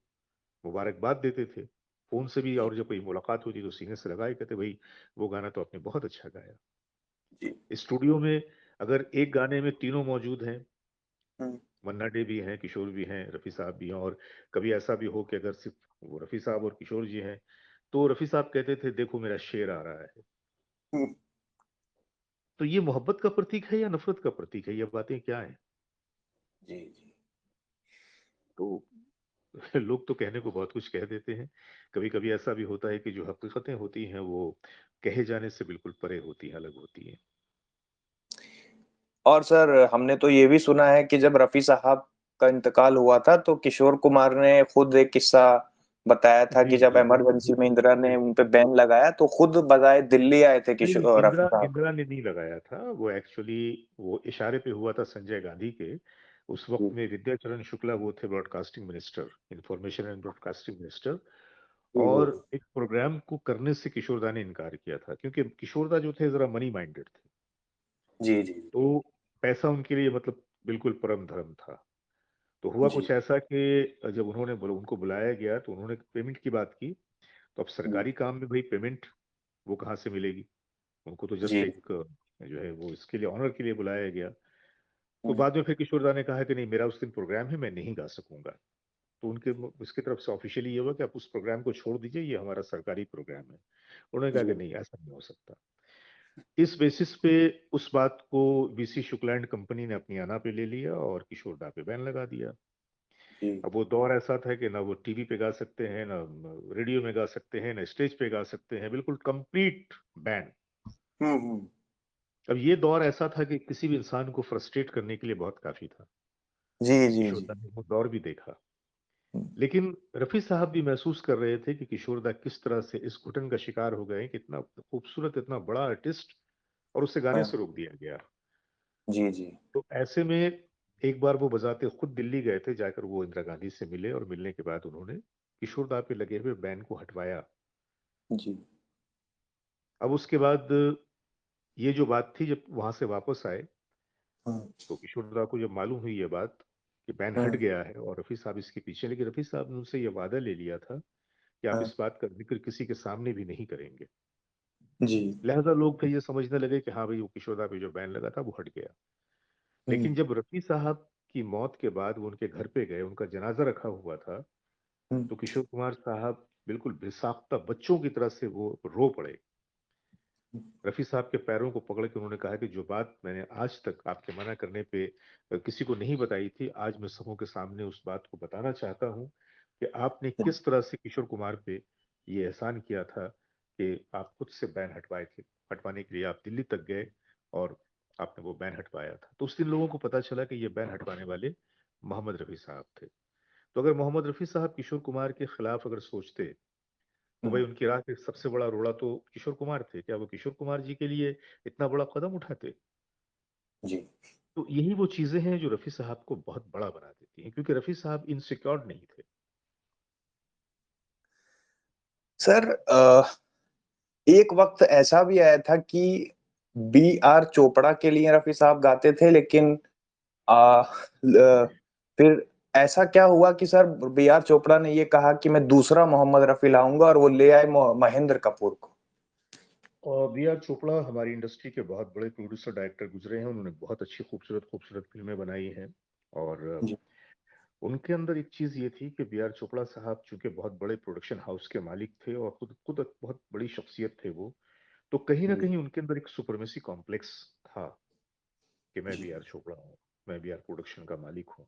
मुबारकबाद देते थे फोन से भी, जी, और जब कोई मुलाकात होती तो सीने से लगाए कहते भाई वो गाना तो आपने बहुत अच्छा गाया। जी। स्टूडियो में अगर एक गाने में तीनों मौजूद हैं, हुँ, मन्ना डे भी हैं, किशोर भी हैं, रफी साहब भी हैं, और कभी ऐसा भी हो कि अगर सिर्फ वो रफी साहब और किशोर जी हैं, तो रफी साहब कहते थे देखो मेरा शेर आ रहा है। हुँ, तो ये मोहब्बत का प्रतीक है या नफरत का प्रतीक है, ये बातें क्या है? जी, जी। तो लोग तो कहने को बहुत कुछ कह देते हैं। कभी कभी ऐसा भी होता है कि जो हकीकतें होती हैं वो कहे जाने से बिल्कुल परे होती हैं, अलग होती हैं। और सर हमने तो ये भी सुना है कि जब रफ़ी साहब का इंतकाल हुआ था तो किशोर कुमार ने खुद एक किस्सा बताया था जी कि जब जी इमरजेंसी में इंदिरा ने बिल्कुल। उन पे बैन लगाया तो खुद बजाए दिल्ली आए थे नहीं नहीं, रफ़ी इंदिरा साहब। इंदिरा ने नहीं लगाया था वो, एक्चुअली वो इशारे पे हुआ था संजय गांधी के। उस जी, वक्त में विद्याचरण शुक्ला वो थे broadcasting minister, information and broadcasting minister. जी, जी, और एक प्रोग्राम को करने से किशोरदा ने इनकार किया था, क्योंकि किशोरदा जो थे जरा मनी माइंडेड थे। जी, जी, तो पैसा उनके लिए मतलब बिल्कुल परम धर्म था। तो हुआ जी, कुछ ऐसा कि जब उनको बुलाया गया तो उन्होंने पेमेंट की बात की। तो अब जी, सरकारी काम में भाई पेमेंट वो कहाँ से मिलेगी? उनको तो जस्ट जी, एक जो है वो इसके लिए, ऑनर के लिए बुलाया गया। तो हुँ, बाद में फिर किशोरदा ने कहा कि नहीं, मेरा उस दिन प्रोग्राम है, मैं नहीं गा सकूंगा। तो उनके उसकी तरफ से ऑफिशियली ये हुआ कि आप उस प्रोग्राम को छोड़ दीजिए, ये हमारा सरकारी प्रोग्राम है। उन्होंने कहा कि जी, नहीं, ऐसा नहीं हो सकता। इस बेसिस पे उस बात को बीसी शुक्ला एंड कंपनी ने अपनी आना पे ले लिया और किशोरदा पे बैन लगा दिया। जी, अब वो दौर ऐसा था कि ना वो टीवी पे गा सकते हैं, ना रेडियो में गा सकते हैं, ना स्टेज पे गा सकते हैं, बिल्कुल कंप्लीट बैन। हुँ, हुँ, अब ये दौर ऐसा था कि किसी भी इंसान को फ्रस्ट्रेट करने के लिए बहुत काफी था। जी, जी, जी, किशोरदा ने वो दौर भी देखा। हुँ, लेकिन रफी साहब भी महसूस कर रहे थे कि किशोरदा किस तरह से इस घुटन का शिकार हो गए कि इतना खूबसूरत, इतना बड़ा आर्टिस्ट, और उसे गाने हाँ, से रोक दिया गया। जी, जी, तो ऐसे में एक बार वो बजाते खुद दिल्ली गए थे, जाकर वो इंदिरा गांधी से मिले, और मिलने के बाद उन्होंने किशोरदा पे लगे हुए बैन को हटवाया। जी, अब उसके बाद ये जो बात थी, जब वहां से वापस आए हुँ, तो किशोरदा को जब मालूम हुई ये बात कि बैन हट हुँ, गया है और रफी साहब इसके पीछे, लेकिन रफी साहब ने उनसे ये वादा ले लिया था कि आप हाँ, इस बात का जिक्र किसी के सामने भी नहीं करेंगे। जी, लिहाजा लोग फिर ये समझने लगे कि हाँ भाई, वो किशोरदा पे जो बैन लगा था वो हट गया। हुँ, लेकिन जब रफी साहब की मौत के बाद वो उनके घर पे गए, उनका जनाजा रखा हुआ था, हुँ, तो किशोर कुमार साहब बिल्कुल बेसाख्ता बच्चों की तरह से वो रो पड़े। रफी साहब के पैरों को पकड़ के उन्होंने कहा कि जो बात मैंने आज तक आपके मना करने पे किसी को नहीं बताई थी, आज मैं सबों के सामने उस बात को बताना चाहता हूँ कि आपने किस तरह से किशोर कुमार पे ये एहसान किया था कि आप खुद से बैन हटवाए थे, हटवाने के लिए आप दिल्ली तक गए और आपने वो बैन हटवाया था। तो उस दिन लोगों को पता चला कि ये बैन हटवाने वाले मोहम्मद रफी साहब थे। तो अगर मोहम्मद रफी साहब किशोर कुमार के खिलाफ अगर सोचते, तो भाई हुँ, उनकी राह पे सबसे बड़ा रोड़ा तो किशोर कुमार थे। क्या वो किशोर कुमार जी के लिए इतना बड़ा कदम उठाते? जी। तो यही वो चीजें हैं जो रफी साहब को बहुत बड़ा बना देती हैं, क्योंकि रफी साहब इनसिक्योर नहीं थे। सर एक वक़्त ऐसा भी आया था कि बी आर चोपड़ा के लिए रफ़ी साहब गाते थे लेकिन अ, ल फिर ऐसा क्या हुआ कि सर बी आर चोपड़ा ने ये कहा कि मैं दूसरा मोहम्मद रफ़ी लाऊँगा और वो ले आए महेंद्र कपूर को। और बी आर चोपड़ा हमारी इंडस्ट्री के बहुत बड़े प्रोड्यूसर डायरेक्टर गुजरे हैं, उन्होंने बहुत अच्छी खूबसूरत खूबसूरत फिल्में बनाई हैं। और जी, उनके अंदर एक चीज ये थी कि बी आर चोपड़ा साहब चूंकि बहुत बड़े प्रोडक्शन हाउस के मालिक थे और खुद खुद एक बहुत बड़ी शख्सियत थे वो, तो कहीं ना जी, कहीं उनके अंदर एक सुपरमेसी कॉम्प्लेक्स था कि मैं जी, बी आर चोपड़ा हूँ, मैं बी आर प्रोडक्शन का मालिक हूँ।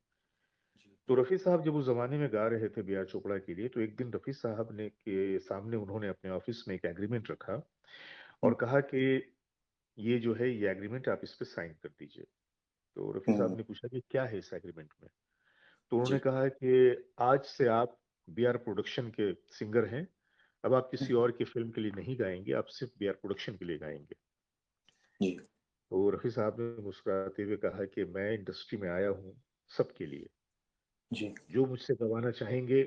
तो रफ़ी साहब जब उस ज़माने में गा रहे थे बी आर चोपड़ा के लिए, तो एक दिन रफ़ी साहब ने के सामने उन्होंने अपने ऑफ़िस में एक एग्रीमेंट रखा हुँ, और कहा कि ये जो है ये एग्रीमेंट आप इस पे साइन कर दीजिए। तो रफ़ी साहब हुँ, ने पूछा कि क्या है इस एग्रीमेंट में? तो उन्होंने जी, कहा कि आज से आप बी आर प्रोडक्शन के सिंगर हैं। अब आप हुँ, किसी और की फ़िल्म के लिए नहीं गाएँगे, आप सिर्फ़ बी आर प्रोडक्शन के लिए गाएँगे। जी, तो रफ़ी साहब ने मुस्कुराते हुए कहा कि मैं इंडस्ट्री में आया हूँ सबके लिए। जी, जो मुझसे गवाना चाहेंगे,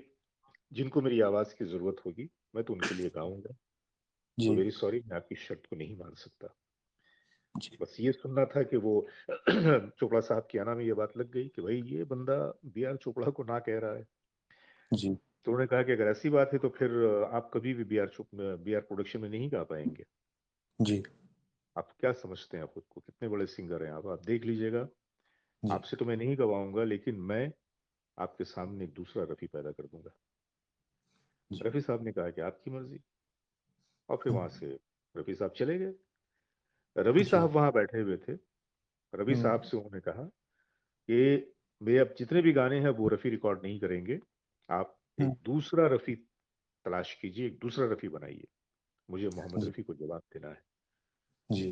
जिनको मेरी आवाज़ की ज़रूरत होगी, मैं तो उनके लिए गाऊँगा। तो जी, वेरी सॉरी मैं आपकी शर्त को नहीं मान सकता। जी, बस ये सुनना था कि वो चोपड़ा साहब की आना में ये बात लग गई कि भई ये बंदा बी आर चोपड़ा को ना कह रहा है। जी, तो उन्होंने कहा कि अगर ऐसी बात है तो फिर आप कभी भी बी आर प्रोडक्शन में नहीं गा पाएँगे। जी, आप क्या समझते हैं खुद को? कितने बड़े सिंगर हैं आप देख लीजिएगा। जी, आपसे तो मैं नहीं गवाऊँगा लेकिन मैं आपके सामने एक दूसरा रफ़ी पैदा कर दूँगा। जी, रफ़ी साहब ने कहा कि आपकी मर्ज़ी और फिर हुँ, वहाँ से रफ़ी साहब चले गए। रवि जी, साहब वहाँ बैठे हुए थे। रवि हुँ, साहब से उन्होंने कहा कि भई अब जितने भी गाने हैं वो रफ़ी रिकॉर्ड नहीं करेंगे। आप हुँ, एक दूसरा रफ़ी तलाश कीजिए, एक दूसरा रफ़ी बनाइए। मुझे मोहम्मद जी, रफ़ी को जवाब देना है। जी,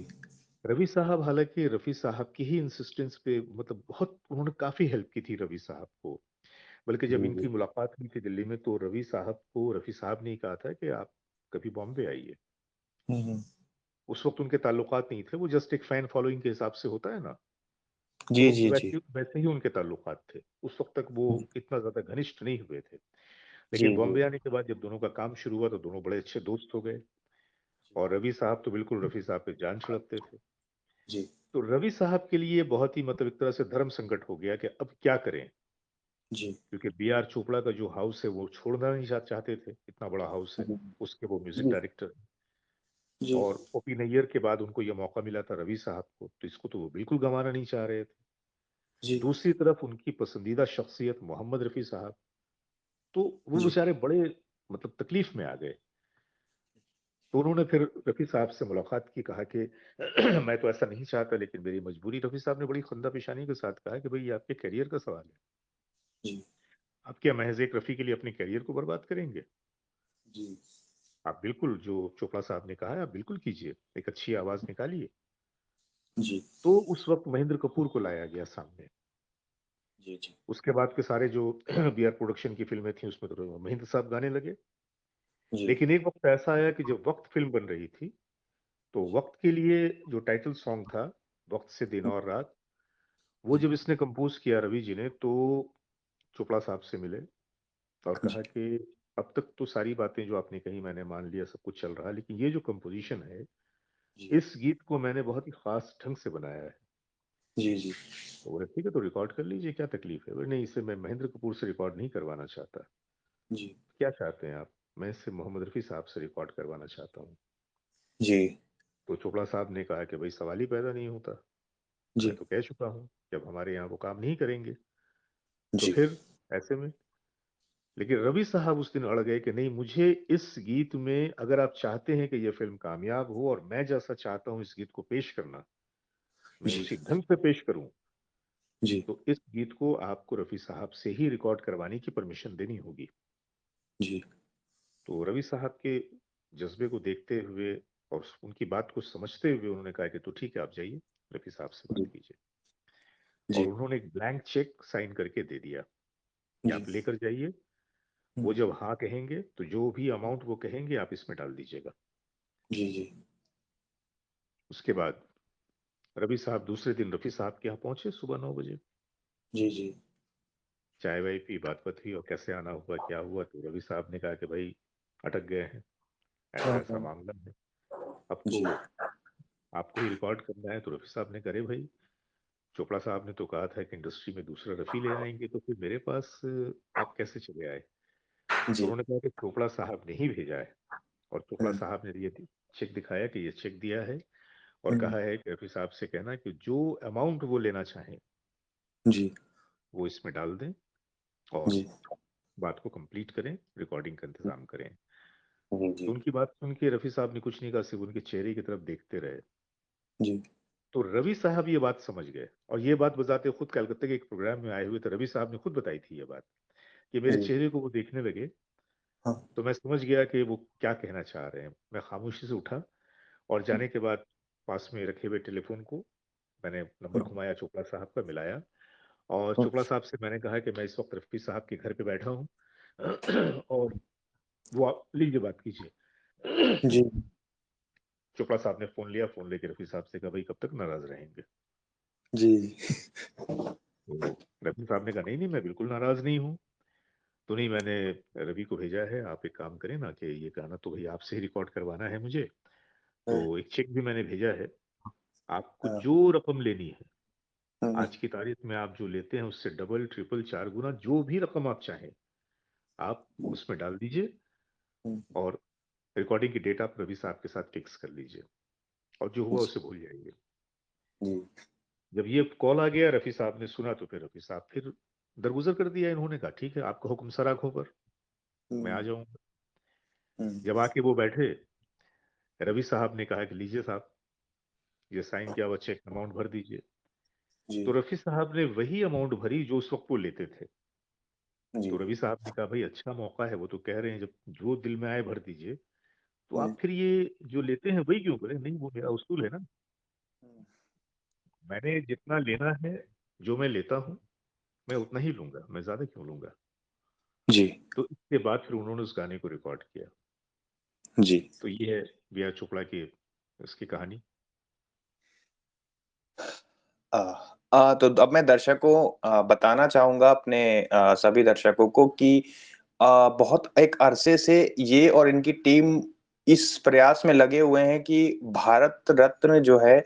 रवि साहब हालाँकि रफ़ी साहब की ही इंसिस्टेंस पे मतलब बहुत उन्होंने काफ़ी हेल्प की थी रवि साहब को। बल्कि जब जी, इनकी जी, मुलाकात हुई थी दिल्ली में तो रवि साहब को रफ़ी साहब ने ही कहा था कि आप कभी बॉम्बे आइए। हुँ, हुँ, उस वक़्त उनके ताल्लुकात नहीं थे, वो जस्ट एक फैन फॉलोइंग के हिसाब से होता है ना, जी, तो जी, जी, वैसे वैसे ही उनके ताल्लुकात थे। उस वक़्त तक वो जी, इतना ज़्यादा घनिष्ठ नहीं हुए थे। लेकिन जी, जी, बॉम्बे आने के बाद जब दोनों का काम शुरू हुआ तो दोनों बड़े अच्छे दोस्त हो गए और रवि साहब तो बिल्कुल रफ़ी साहब पे जान छिड़कते थे। जी, तो रवि साहब के लिए बहुत ही मतलब एक तरह से धर्म संकट हो गया कि अब क्या करें? जी, क्योंकि बी आर चोपड़ा का जो हाउस है वो छोड़ना नहीं चाहते थे, इतना बड़ा हाउस है। जी, उसके वो म्यूज़िक जी, डायरेक्टर जी, और ओ.पी. नैय्यर के बाद उनको ये मौका मिला था रवि साहब को, तो इसको तो वो बिल्कुल गँवाना नहीं चाह रहे थे। जी, दूसरी तरफ उनकी पसंदीदा शख्सियत मोहम्मद रफ़ी साहब, तो वो जी, बेचारे बड़े मतलब तकलीफ़ में आ गए। तो उन्होंने फिर रफ़ी साहब से मुलाकात की, कहा कि मैं तो ऐसा नहीं चाहता लेकिन मेरी मजबूरी रफ़ी साहब ने बड़ी ख़ुंदा-पेशानी के साथ कहा कि भई ये आपके करियर का सवाल है। जी, आप क्या महज़ एक रफ़ी के लिए अपने करियर को बर्बाद करेंगे? जी, आप बिल्कुल जो चोपड़ा साहब ने कहा है आप बिल्कुल कीजिए, एक अच्छी आवाज़ निकालिए। जी, तो उस वक़्त महेंद्र कपूर को लाया गया सामने। जी, जी, उसके बाद के सारे जो बी आर प्रोडक्शन की फ़िल्में थी उसमें तो महेंद्र साहब गाने लगे। जी, लेकिन एक वक़्त ऐसा आया कि जब वक़्त फ़िल्म बन रही थी, तो वक़्त के लिए जो टाइटल सॉन्ग था, वक़्त से दिन हुँ, और रात, वो जी, जब इसने कंपोज़ किया रवि जी ने तो चोपड़ा साहब से मिले और जी, कहा कि अब तक तो सारी बातें जो आपने कही मैंने मान लिया सब कुछ चल रहा है, लेकिन ये जो कंपोज़िशन है, जी, इस गीत को मैंने बहुत ही ख़ास ढंग से बनाया है। जी, जी, तो बोले ठीक है तो रिकॉर्ड कर लीजिए क्या तकलीफ़ है? बोले नहीं इसे मैं महेंद्र कपूर से रिकॉर्ड नहीं करवाना चाहता। जी, क्या चाहते हैं आप? मैं इसे मोहम्मद रफ़ी साहब से रिकॉर्ड करवाना चाहता हूँ। जी, तो चोपड़ा साहब ने कहा कि भई सवाल ही पैदा नहीं होता। मैं जी, तो कह चुका हूँ कि अब हमारे यहाँ वो काम नहीं करेंगे। तो जी, फिर ऐसे में लेकिन रवि साहब उस दिन अड़ गए कि नहीं मुझे इस गीत में अगर आप चाहते हैं कि ये फ़िल्म कामयाब हो और मैं जैसा चाहता हूँ इस गीत को पेश करना, मैं जी, उसी ढंग से पेश करूँ, जी, तो इस गीत को आपको रफ़ी साहब से ही रिकॉर्ड करवाने की परमिशन देनी होगी। जी, तो रवि साहब के जज़्बे को देखते हुए और उनकी बात को समझते हुए उन्होंने कहा कि तो ठीक है आप जाइए, रफ़ी साहब से बात जी, कीजिए। और जी, उन्होंने एक ब्लैंक चेक साइन करके दे दिया कि जी, आप लेकर जाइए, वो हुँ, जब हाँ कहेंगे, तो जो भी अमाउंट वो कहेंगे आप इसमें डाल दीजिएगा। जी, जी, उसके बाद रवि साहब दूसरे दिन रफ़ी साहब के यहाँ पहुँचे सुबह 9 बजे। जी, जी, चाय-वाय पी, बात-वात हुई और कैसे आना हुआ, क्या हुआ? तो रवि साहब ने कहा कि भई अटक गए हैं, हाँ, ऐसा-ऐसा हाँ, मामला है। अब तो जी, आपको ही रिकॉर्ड करना है। तो रफ़ी साहब ने कहा अरे भई, चोपड़ा साहब ने तो कहा था कि इंडस्ट्री में दूसरा रफ़ी ले आएँगे, तो फिर मेरे पास आप कैसे चले आए? तो जी, उन्होंने कहा कि चोपड़ा साहब ने ही भेजा है और चोपड़ा हुँ, साहब ने ये चेक दिखाया कि ये चेक दिया है और हुँ, कहा है कि रफ़ी साहब से कहना कि जो अमाउंट वो लेना चाहें, जी, वो इसमें डाल दें और जी, बात को कंप्लीट करें, रिकॉर्डिंग का इंतज़ाम करें। जी, तो जी, उनकी बात सुन के रफ़ी साहब ने कुछ नहीं कहा, सिर्फ़ उनके चेहरे की तरफ देखते रहे। जी, तो रवि साहब ये बात समझ गए, और ये बात बजाते खुद कलकत्ते के एक प्रोग्राम में आए हुए थे, रवि साहब ने खुद बताई थी ये बात, कि मेरे जी। चेहरे को वो देखने लगे। हाँ। तो मैं समझ गया कि वो क्या कहना चाह रहे हैं। मैं खामोशी से उठा, और हम्म, जाने के बाद पास में रखे हुए टेलीफोन को मैंने नंबर हम्म, घुमाया, चोपड़ा साहब का मिलाया, और हम्म, चोपड़ा साहब से मैंने कहा कि मैं इस वक्त रफी साहब के घर पे बैठा हूँ और वो आप लीजिए बात कीजिए। जी। चोपड़ा साहब ने फोन लिया, फोन लेके रफी साहब से कहा, भाई कब तक नाराज रहेंगे? जी। तो रफी साहब ने कहा, नहीं नहीं, मैं बिल्कुल नाराज नहीं हूँ। तो नहीं, मैंने रवि को भेजा है, आप एक काम करें ना, कि ये गाना तो भाई आपसे ही रिकॉर्ड करवाना है मुझे, तो हाँ, एक चेक भी मैंने भेजा है, आपको हाँ, जो रकम लेनी है हम्म, आज की तारीख में, आप जो लेते हैं उससे डबल ट्रिपल चार गुना जो भी रकम आप चाहें आप उसमें डाल दीजिए, हम्म, और रिकॉर्डिंग की डेट आप रवि साहब के साथ फिक्स कर लीजिए, और जो हुआ जी। उसे भूल जाइए। जी। जब ये कॉल आ गया, रफी साहब ने सुना, तो फिर रफी साहब फिर दरगुजर कर दिया। इन्होंने कहा, ठीक है, आपका हुक्म सर आंखों पर, मैं आ हम्म, जाऊंगा। हम्म, जब आके वो बैठे, रवि साहब ने कहा कि लीजिए साहब, ये साइन किया हुआ चेक अमाउंट भर दीजिए। जी। तो रफी साहब ने वही अमाउंट भरी जो उस वक्त वो लेते थे। जी। तो रवि साहब ने कहा, भाई अच्छा मौका है, वो तो कह रहे हैं जब जो दिल में आए भर दीजिए, तो हम्म, आप फिर ये जो लेते हैं वही क्यों करें? नहीं, वो मेरा उसूल है ना, मैंने जितना लेना है, जो मैं लेता हूँ मैं उतना ही लूंगा, मैं ज्यादा क्यों लूंगा? जी। तो इसके बाद फिर उन्होंने उस गाने को रिकॉर्ड किया। जी। तो ये है बी आर चोपड़ा की उसकी कहानी। अ, तो अब मैं दर्शकों बताना चाहूँगा अपने सभी दर्शकों को कि बहुत एक अरसे से ये और इनकी टीम इस प्रयास में लगे हुए हैं कि भारत रत्न जो है,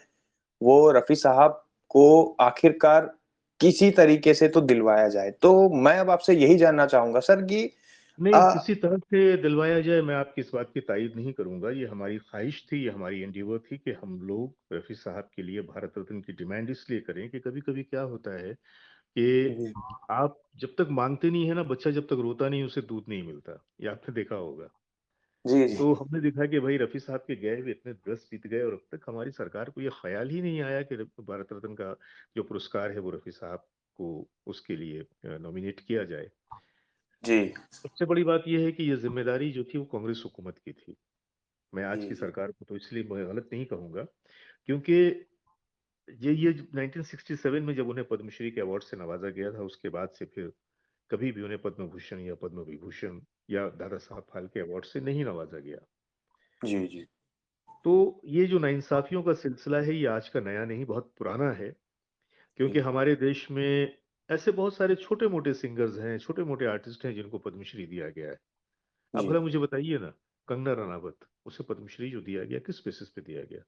वो रफ़ी साहब को आखिरकार किसी तरीके से तो दिलवाया जाए। तो मैं अब आपसे यही जानना चाहूँगा सर कि नहीं, अ, किसी तरह से दिलवाया जाए, मैं आपकी इस बात की तायद नहीं करूंगा। ये हमारी ख्वाहिश थी, ये हमारी एंडीवर थी कि हम लोग रफी साहब के लिए भारत रत्न की डिमांड इसलिए करें कि कभी कभी क्या होता है कि जी। आप जब तक मांगते नहीं है ना, बच्चा जब तक रोता नहीं उसे दूध नहीं मिलता, ये आपने देखा होगा। जी, जी। तो हमने देखा कि भाई रफी साहब के गए हुए इतने 10 बीत गए, और अब तक हमारी सरकार को ये ख्याल ही नहीं आया कि भारत रत्न का जो पुरस्कार है वो रफी साहब को उसके लिए नॉमिनेट किया जाए। जी। सबसे बड़ी बात यह है कि ये जिम्मेदारी जो थी वो कांग्रेस हुकूमत की थी। मैं आज जी, की जी। सरकार को तो इसलिए मैं गलत नहीं कहूंगा, क्योंकि ये 1967 में जब उन्हें पद्मश्री के अवार्ड से नवाजा गया था, उसके बाद से फिर कभी भी उन्हें पद्म भूषण या पद्म विभूषण या दादा साहब फाल्के अवार्ड से नहीं नवाजा गया। जी, जी। तो ये जो नाइंसाफियों का सिलसिला है, ये आज का नया नहीं, बहुत पुराना है। क्योंकि जी, हमारे देश में ऐसे बहुत सारे छोटे मोटे सिंगर्स हैं, छोटे मोटे आर्टिस्ट हैं जिनको पद्मश्री दिया गया है। अब जी। भला मुझे बताइए ना, कंगना रनावत, उसे पद्मश्री जो दिया गया, किस बेसिस पे दिया गया?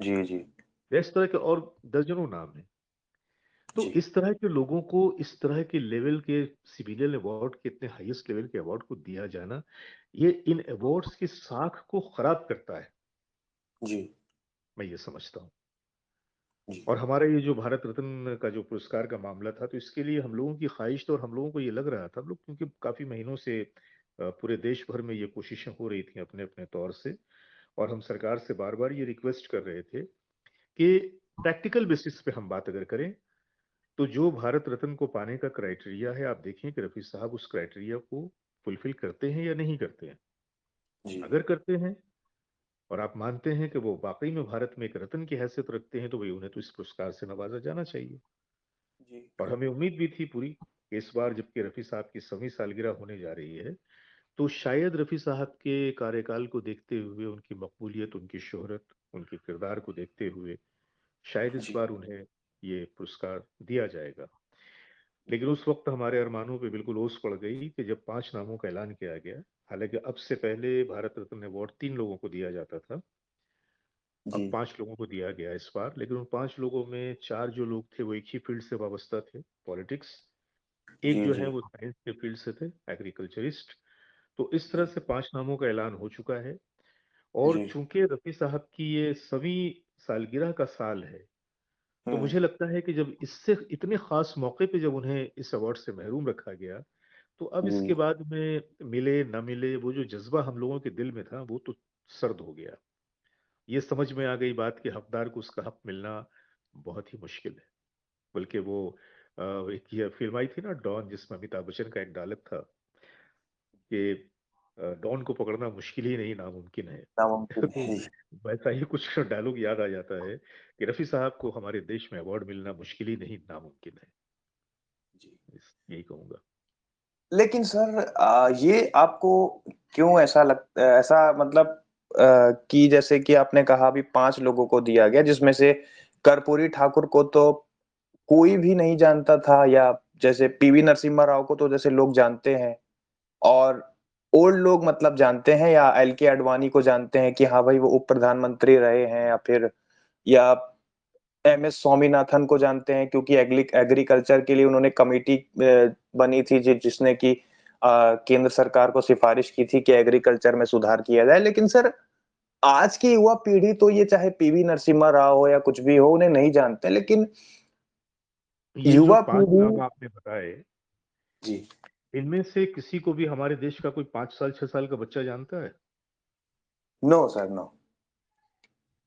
जी, जी। इस तरह के और दर्जनों नाम हैं। तो जी। इस तरह के लोगों को इस तरह के लेवल के सिविलियन अवार्ड के, इतने हाईएस्ट लेवल के अवार्ड को दिया जाना, ये इन अवार्ड्स की साख को खराब करता है, जी। मैं ये समझता हूँ। जी। और हमारा ये जो भारत रत्न का जो पुरस्कार का मामला था, तो इसके लिए हम लोगों की ख्वाहिश थी, और हम लोगों को ये लग रहा था, हम लोग क्योंकि काफी महीनों से पूरे देश भर में ये कोशिशें हो रही थी अपने अपने तौर से, और हम सरकार से बार बार ये रिक्वेस्ट कर रहे थे कि प्रैक्टिकल बेसिस पे हम बात अगर करें, तो जो भारत रत्न को पाने का क्राइटेरिया है, आप देखिए कि रफी साहब उस क्राइटेरिया को फुलफिल करते हैं या नहीं करते हैं। जी। अगर करते हैं, और आप मानते हैं कि वो वाकई में भारत में एक रत्न की हैसियत रखते हैं, तो भाई उन्हें तो इस पुरस्कार से नवाजा जाना चाहिए। जी। और हमें उम्मीद भी थी पूरी कि इस बार जबकि रफी साहब की 100वीं सालगिरह होने जा रही है, तो शायद रफी साहब के कार्यकाल को देखते हुए, उनकी मकबूलियत, उनकी शोहरत, उनके किरदार को देखते हुए, शायद इस जी। बार उन्हें ये पुरस्कार दिया जाएगा। लेकिन उस वक्त हमारे अरमानों पे बिल्कुल ओस पड़ गई कि जब 5 नामों का ऐलान किया गया। हालांकि अब से पहले भारत रत्न अवार्ड 3 लोगों को दिया जाता था, जी। अब 5 लोगों को दिया गया इस बार। लेकिन उन 5 लोगों में 4 जो लोग थे वो एक ही फील्ड से वाबस्ता थे, पॉलिटिक्स। एक जी, जो है जी। वो साइंस के फील्ड से थे, एग्रीकल्चरिस्ट। तो इस तरह से 5 नामों का ऐलान हो चुका है। और जी। चूंकि रफी साहब की ये 100वीं सालगिरह का साल है, तो हुँ। मुझे लगता है कि जब इससे इतने खास मौके पे जब उन्हें इस अवार्ड से महरूम रखा गया, तो अब जी। इसके बाद में मिले न मिले, वो जो जज्बा हम लोगों के दिल में था वो तो सर्द हो गया। ये समझ में आ गई बात कि हकदार को उसका हक मिलना बहुत ही मुश्किल है। बल्कि वो एक ये फ़िल्म आई थी ना डॉन, जिसमें अमिताभ बच्चन का एक डायलॉग था कि डॉन को पकड़ना मुश्किल ही नहीं नामुमकिन है। नामुमकिन तो है। वैसा ही कुछ डायलॉग याद आ जाता है कि रफ़ी साहब को हमारे देश में अवार्ड मिलना मुश्किल ही नहीं नामुमकिन है। जी। यही कहूँगा। लेकिन सर ये आपको क्यों ऐसा ऐसा मतलब कि जैसे कि आपने कहा अभी 5 लोगों को दिया गया जिसमें से कर्पूरी ठाकुर को तो कोई भी नहीं जानता था, या जैसे पीवी नरसिम्हा राव को तो जैसे लोग जानते हैं और ओल्ड लोग मतलब जानते हैं, या एलके आडवाणी को जानते हैं कि हाँ भाई वो उप प्रधानमंत्री रहे हैं, या फिर या एमएस स्वामीनाथन को जानते हैं क्योंकि एग्रीकल्चर के लिए उन्होंने कमेटी बनी थी जिसने की केंद्र सरकार को सिफारिश की थी कि एग्रीकल्चर में सुधार किया जाए। लेकिन सर आज की युवा पीढ़ी तो ये चाहे पीवी नरसिम्हा राव हो या कुछ भी हो उन्हें नहीं जानते, लेकिन ये जो युवा 5 पीढ़ी। नाम आपने बताए, जी। इनमें से किसी को भी हमारे देश का कोई 5 साल 6 साल का बच्चा जानता है? No sir, no.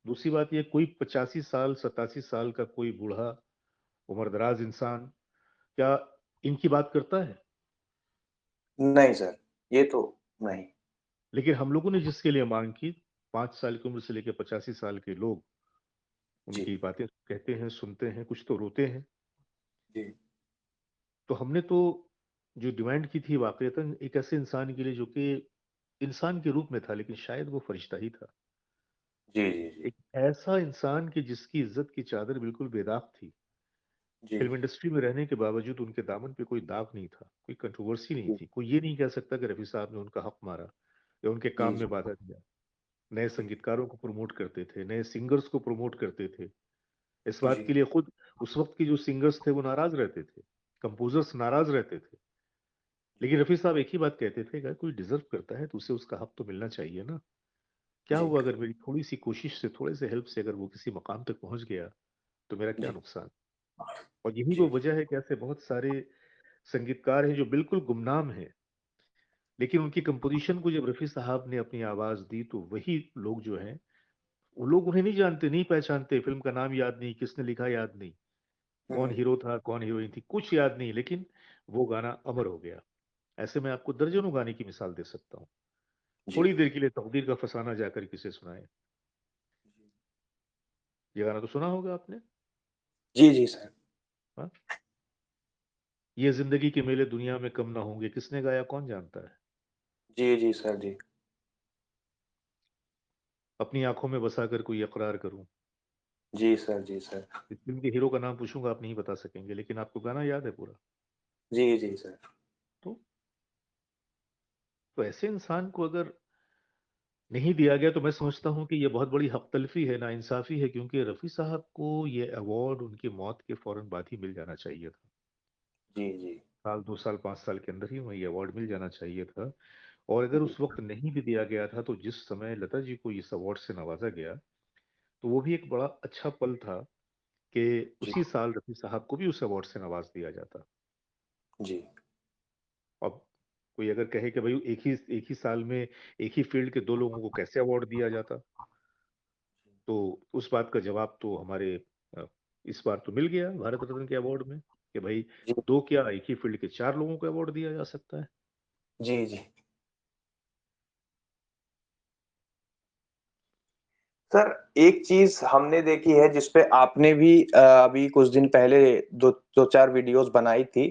दूसरी बात ये, कोई 85 साल 87 साल का कोई बूढ़ा उम्रदराज इंसान क्या इनकी बात करता है? नहीं सर, ये तो नहीं। लेकिन हम लोगों ने जिसके लिए मांग की, 5 साल की उम्र से लेकर 85 साल के लोग जी। उनकी बातें कहते हैं, सुनते हैं, कुछ तो रोते हैं। जी। तो हमने तो जो डिमांड की थी वाकईतन एक ऐसे इंसान के लिए जो कि इंसान के रूप में था, लेकिन शायद वो फरिश्ता ही था। जी। जी। जी। एक ऐसा इंसान कि जिसकी इज्जत की चादर बिल्कुल बेदाग थी। जी। फिल्म इंडस्ट्री में रहने के बावजूद उनके दामन पे कोई दाग नहीं था, कोई कंट्रोवर्सी नहीं जी। थी। कोई ये नहीं कह सकता कि रफी साहब ने उनका हक मारा या उनके काम जी। में बाधा दिया। नए जी। संगीतकारों को प्रमोट करते थे, नए सिंगर्स को प्रमोट करते थे। इस जी। बात के लिए खुद उस वक्त के जो सिंगर्स थे वो नाराज रहते थे, कंपोजर्स नाराज रहते थे। लेकिन रफी साहब एक ही बात कहते थे, अगर कोई डिजर्व करता है तो उसे उसका हक तो मिलना चाहिए ना। क्या जी। हुआ अगर मेरी थोड़ी सी कोशिश से, थोड़े से हेल्प से अगर वो किसी मकाम तक पहुंच गया, तो मेरा क्या जी। नुकसान। और यही वो जी। वजह है कि ऐसे बहुत सारे संगीतकार हैं जो बिल्कुल गुमनाम हैं, लेकिन उनकी कंपोजिशन को जब रफी साहब ने अपनी आवाज दी तो वही लोग जो हैं, वो लोग उन्हें नहीं जानते, नहीं पहचानते, फिल्म का नाम याद नहीं, किसने लिखा याद नहीं, कौन हम्म। हीरो था, कौन हीरोइन थी, कुछ याद नहीं, लेकिन वो गाना अमर हो गया। ऐसे में आपको दर्जनों गाने की मिसाल दे सकता हूँ। जी। थोड़ी देर के लिए तकदीर का फसाना जाकर किसे सुनाए, ये गाना तो सुना होगा आपने। जी। जी सर। हाँ? ये जिंदगी के मेले दुनिया में कम ना होंगे, किसने गाया कौन जानता है। जी। जी सर। जी। अपनी आंखों में बसा कर कोई इकरार करूं, जी सर। जी सर। इस फिल्म के हीरो का नाम पूछूंगा आप नहीं बता सकेंगे, लेकिन आपको गाना याद है पूरा। जी। जी सर। तो तो ऐसे इंसान को अगर नहीं दिया गया तो मैं समझता हूं कि ये बहुत बड़ी हक तलफी है, नाइंसाफी है, क्योंकि रफी साहब को ये अवार्ड उनकी मौत के फौरन बाद ही मिल जाना चाहिए था। जी। जी। साल 2 साल 5 साल के अंदर ही उन्हें ये अवार्ड मिल जाना चाहिए था। और अगर जी। उस वक्त नहीं भी दिया गया था तो जिस समय लता जी को इस अवार्ड से नवाजा गया, तो वो भी एक बड़ा अच्छा पल था कि जी। उसी साल रफी साहब को भी उस अवार्ड से नवाज दिया जाता। जी। अब कोई अगर कहे कि भाई एक ही साल में एक ही फील्ड के दो लोगों को कैसे अवार्ड दिया जाता, तो उस बात का जवाब तो हमारे अ, इस बार तो मिल गया भारत रत्न के अवार्ड में कि भाई जी। दो क्या, एक ही फील्ड के 4 लोगों को अवार्ड दिया जा सकता है। जी। जी सर, एक चीज हमने देखी है जिसपे आपने भी अभी कुछ दिन पहले दो दो चार वीडियोस बनाई थी।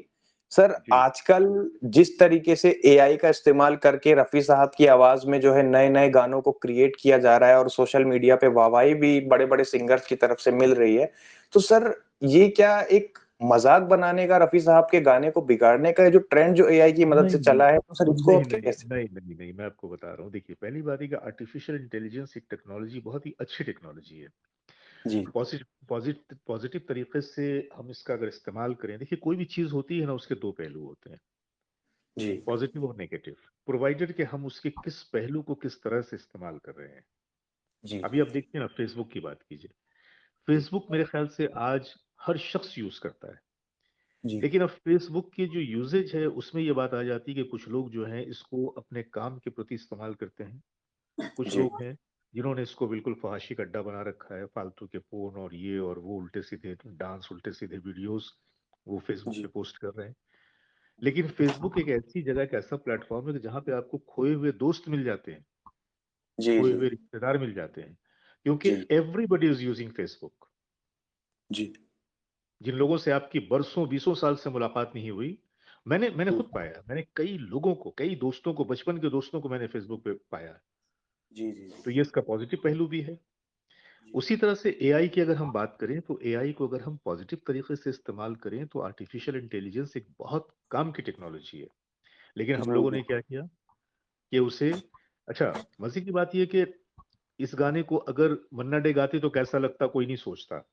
सर जी। आजकल जिस तरीके से एआई का इस्तेमाल करके रफी साहब की आवाज में जो है नए नए गानों को क्रिएट किया जा रहा है और सोशल मीडिया पे वाहवाही भी बड़े बड़े सिंगर्स की तरफ से मिल रही है, तो सर ये क्या एक मजाक बनाने का, रफी साहब के गाने को बिगाड़ने का जो ट्रेंड जो एआई की मदद नहीं से चला है, तो सर इसको नहीं आप नहीं कैसे। नहीं नहीं नहीं, मैं आपको बता रहा हूँ। देखिए, पहली बात है कि आर्टिफिशियल इंटेलिजेंस एक टेक्नोलॉजी, बहुत ही अच्छी टेक्नोलॉजी है। जी। पॉजिटिव तरीके से हम इसका अगर इस्तेमाल करें, देखिए कोई भी चीज होती है ना, उसके दो पहलू होते हैं, जी। पॉजिटिव और नेगेटिव, प्रोवाइडेड कि हम उसके किस पहलू को किस तरह से इस्तेमाल कर रहे हैं। जी। अभी आप देखते हैं ना, फेसबुक की बात कीजिए। जी। फेसबुक मेरे ख्याल से आज हर शख्स यूज करता है, जी। लेकिन अब फेसबुक की जो यूजेज है उसमें ये बात आ जाती है कि कुछ लोग जो हैं इसको अपने काम के प्रति इस्तेमाल करते हैं, कुछ जी। लोग हैं जिन्होंने इसको बिल्कुल फहाशी का अड्डा बना रखा है, फालतू के फ़ोन और ये और वो उल्टे-सीधे डांस, उल्टे-सीधे वीडियोज़ वो फ़ेसबुक पे जी, पोस्ट कर रहे हैं। लेकिन फ़ेसबुक एक ऐसी जगह, एक ऐसा प्लेटफ़ॉर्म है कि जहाँ पे आपको खोए हुए दोस्त मिल जाते हैं, जी, खोए जी, हुए रिश्तेदार मिल जाते हैं, क्योंकि जी, एवरीबॉडी इज़ यूजिंग फ़ेसबुक। जी, जिन लोगों से आपकी बरसों, बीसों साल से मुलाकात नहीं हुई, मैंने मैंने जी, खुद पाया, मैंने कई लोगों को, कई दोस्तों को, बचपन के दोस्तों को मैंने फ़ेसबुक पे पाया। जी, जी, तो ये इसका पॉज़िटिव पहलू भी है। जी, उसी तरह से एआई की अगर हम बात करें, तो एआई को अगर हम पॉज़िटिव तरीके से इस्तेमाल करें, तो आर्टिफ़िशियल इंटेलिजेंस एक बहुत काम की टेक्नोलॉजी है। लेकिन हम जी, लोगों ने बिल्कुल। क्या किया कि उसे अच्छा, मज़े की बात ये है कि इस गाने को अगर मन्ना डे गाते तो कैसा लगता, कोई नहीं सोचता।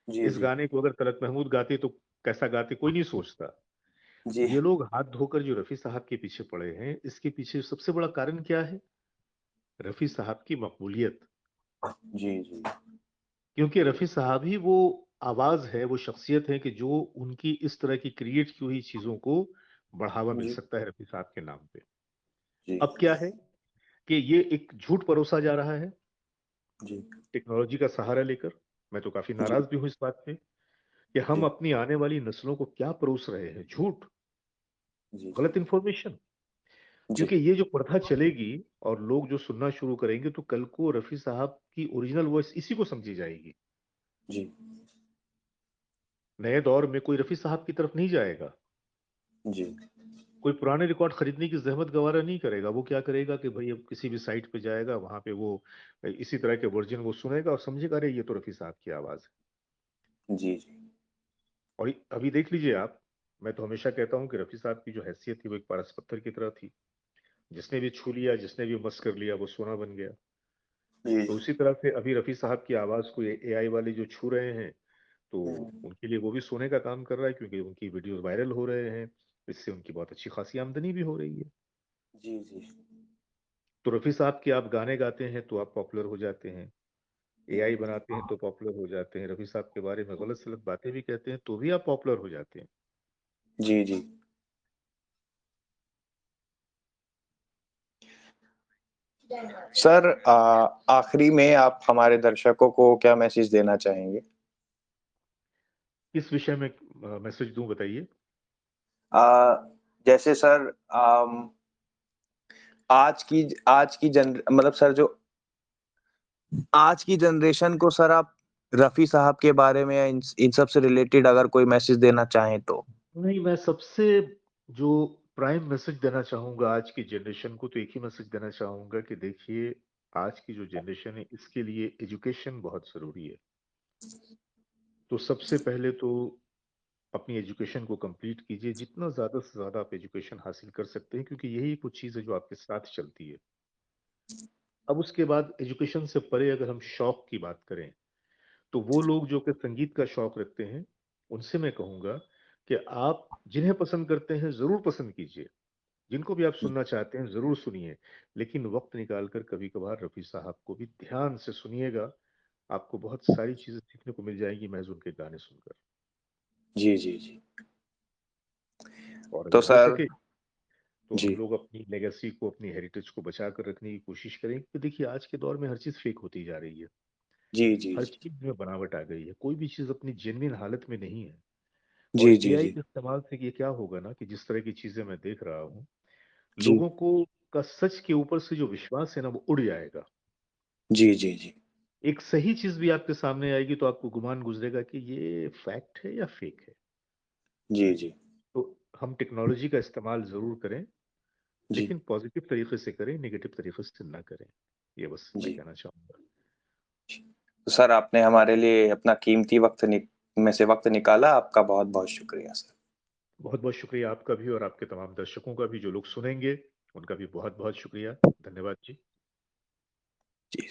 जी, इस जी, गाने को अगर तलत महमूद गाते तो कैसा गाते, कोई नहीं सोचता। जी, ये लोग हाथ धोकर जो रफ़ी साहब के पीछे पड़े हैं, इसके पीछे सबसे बड़ा कारण क्या है? रफ़ी साहब की मकबूलियत। जी, जी, क्योंकि रफ़ी साहब ही वो आवाज़ है, वो शख्सियत है कि जो उनकी इस तरह की क्रिएट की हुई चीज़ों को बढ़ावा मिल जी, सकता है रफ़ी साहब के नाम पे। जी, अब क्या है कि ये एक झूठ परोसा जा रहा है जी, टेक्नोलॉजी का सहारा लेकर। मैं तो काफ़ी जी, नाराज़ भी हूँ इस बात पे कि हम जी, अपनी आने वाली नस्लों को क्या परोस रहे हैं? झूठ, जी, गलत इन्फॉर्मेशन। जी, क्योंकि ये जो प्रथा चलेगी और लोग जो सुनना शुरू करेंगे, तो कल को रफ़ी साहब की ओरिजिनल वॉइस इसी को समझी जाएगी। जी, नए दौर में कोई रफ़ी साहब की तरफ नहीं जाएगा। जी, कोई पुराने रिकॉर्ड खरीदने की ज़हमत गवारा नहीं करेगा। वो क्या करेगा कि भई अब किसी भी साइट पे जाएगा, वहाँ पे वो इसी तरह के वर्ज़न वो सुनेगा और समझेगा, अरे! ये तो रफ़ी साहब की आवाज़ है। जी, जी, और अभी देख लीजिए आप, मैं तो हमेशा कहता हूँ कि रफ़ी साहब की जो हैसियत थी, वो एक पारस पत्थर की तरह थी। जिसने भी छू लिया, जिसने भी मस कर लिया, वो सोना बन गया। जी, तो उसी तरह से अभी रफ़ी साहब की आवाज़ को ये एआई वाले जो छू रहे हैं, तो हुँ, उनके लिए वो भी सोने का काम कर रहा है, क्योंकि उनकी वीडियोज़ वायरल हो रहे हैं। इससे उनकी बहुत अच्छी खासी आमदनी भी हो रही है। जी, जी, तो रफ़ी साहब के आप गाने गाते हैं तो आप पॉपुलर हो जाते हैं, एआई हुँ, बनाते हैं तो पॉपुलर हो जाते हैं, रफ़ी साहब के बारे में गलत-सलत बातें भी कहते हैं तो भी आप पॉपुलर हो जाते हैं। जी, जी। सर आखिरी में आप हमारे दर्शकों को क्या मैसेज देना चाहेंगे? किस विषय में मैसेज दूँ बताइए? अ, जैसे सर आज की मतलब सर जो आज की जनरेशन को सर आप रफ़ी साहब के बारे में या इन सब से रिलेटेड अगर कोई मैसेज देना चाहें तो? नहीं, मैं सबसे जो प्राइम मैसेज देना चाहूँगा आज की जनरेशन को, तो एक ही मैसेज देना चाहूँगा कि देखिए, आज की जो जनरेशन है इसके लिए एजुकेशन बहुत ज़रूरी है। तो सबसे पहले तो अपनी एजुकेशन को कंप्लीट कीजिए, जितना ज़्यादा से ज़्यादा आप एजुकेशन हासिल कर सकते हैं, क्योंकि यही कुछ चीज़ है जो आपके साथ चलती है। अब उसके बाद एजुकेशन से परे अगर हम शौक की बात करें, तो वो लोग जो कि संगीत का शौक रखते हैं, उनसे मैं कहूँगा कि आप जिन्हें पसंद करते हैं, ज़रूर पसंद कीजिए। जिनको भी आप सुनना चाहते हैं, ज़रूर सुनिए। लेकिन वक़्त निकाल कर कभी-कभार रफ़ी साहब को भी ध्यान से सुनिएगा। आपको बहुत सारी चीज़ें सीखने को मिल जाएँगी महज़ उनके गाने सुनकर। जी, जी, जी। और तो अगर हो सर सके तो हम जी, लोग अपनी लेगेसी को, अपनी हेरिटेज को बचा कर रखने की कोशिश करें, क्योंकि देखिए आज के दौर में हर चीज़ फ़ेक होती जा रही है। जी, जी, हर जी। चीज़ में बनावट आ गई है। कोई भी चीज़ अपनी जेन्युइन हालत में नहीं है। जी, और जी, एआई जी। के इस्तेमाल से ये क्या होगा ना कि जिस तरह की चीज़ें मैं देख रहा हूँ, जी। लोगों को का सच के ऊपर से जो विश्वास है ना, वो उड़ जाएगा। जी, जी, जी। एक सही चीज़ भी आपके सामने आएगी तो आपको गुमान गुज़रेगा कि ये फैक्ट है या फेक है। जी, जी। तो हम टेक्नोलॉजी का इस्तेमाल ज़रूर करें, जी, लेकिन पॉज़िटिव तरीके से करें, नेगेटिव तरीके से ना करें। ये बस मैं जी। कहना चाहूँगा। तो सर आपने हमारे लिए अपना कीमती वक़्त में से वक़्त निकाला, आपका बहुत-बहुत शुक्रिया सर। बहुत-बहुत शुक्रिया आपका भी और आपके तमाम दर्शकों का भी, जो लोग सुनेंगे, उनका भी बहुत-बहुत शुक्रिया। धन्यवाद जी। जी।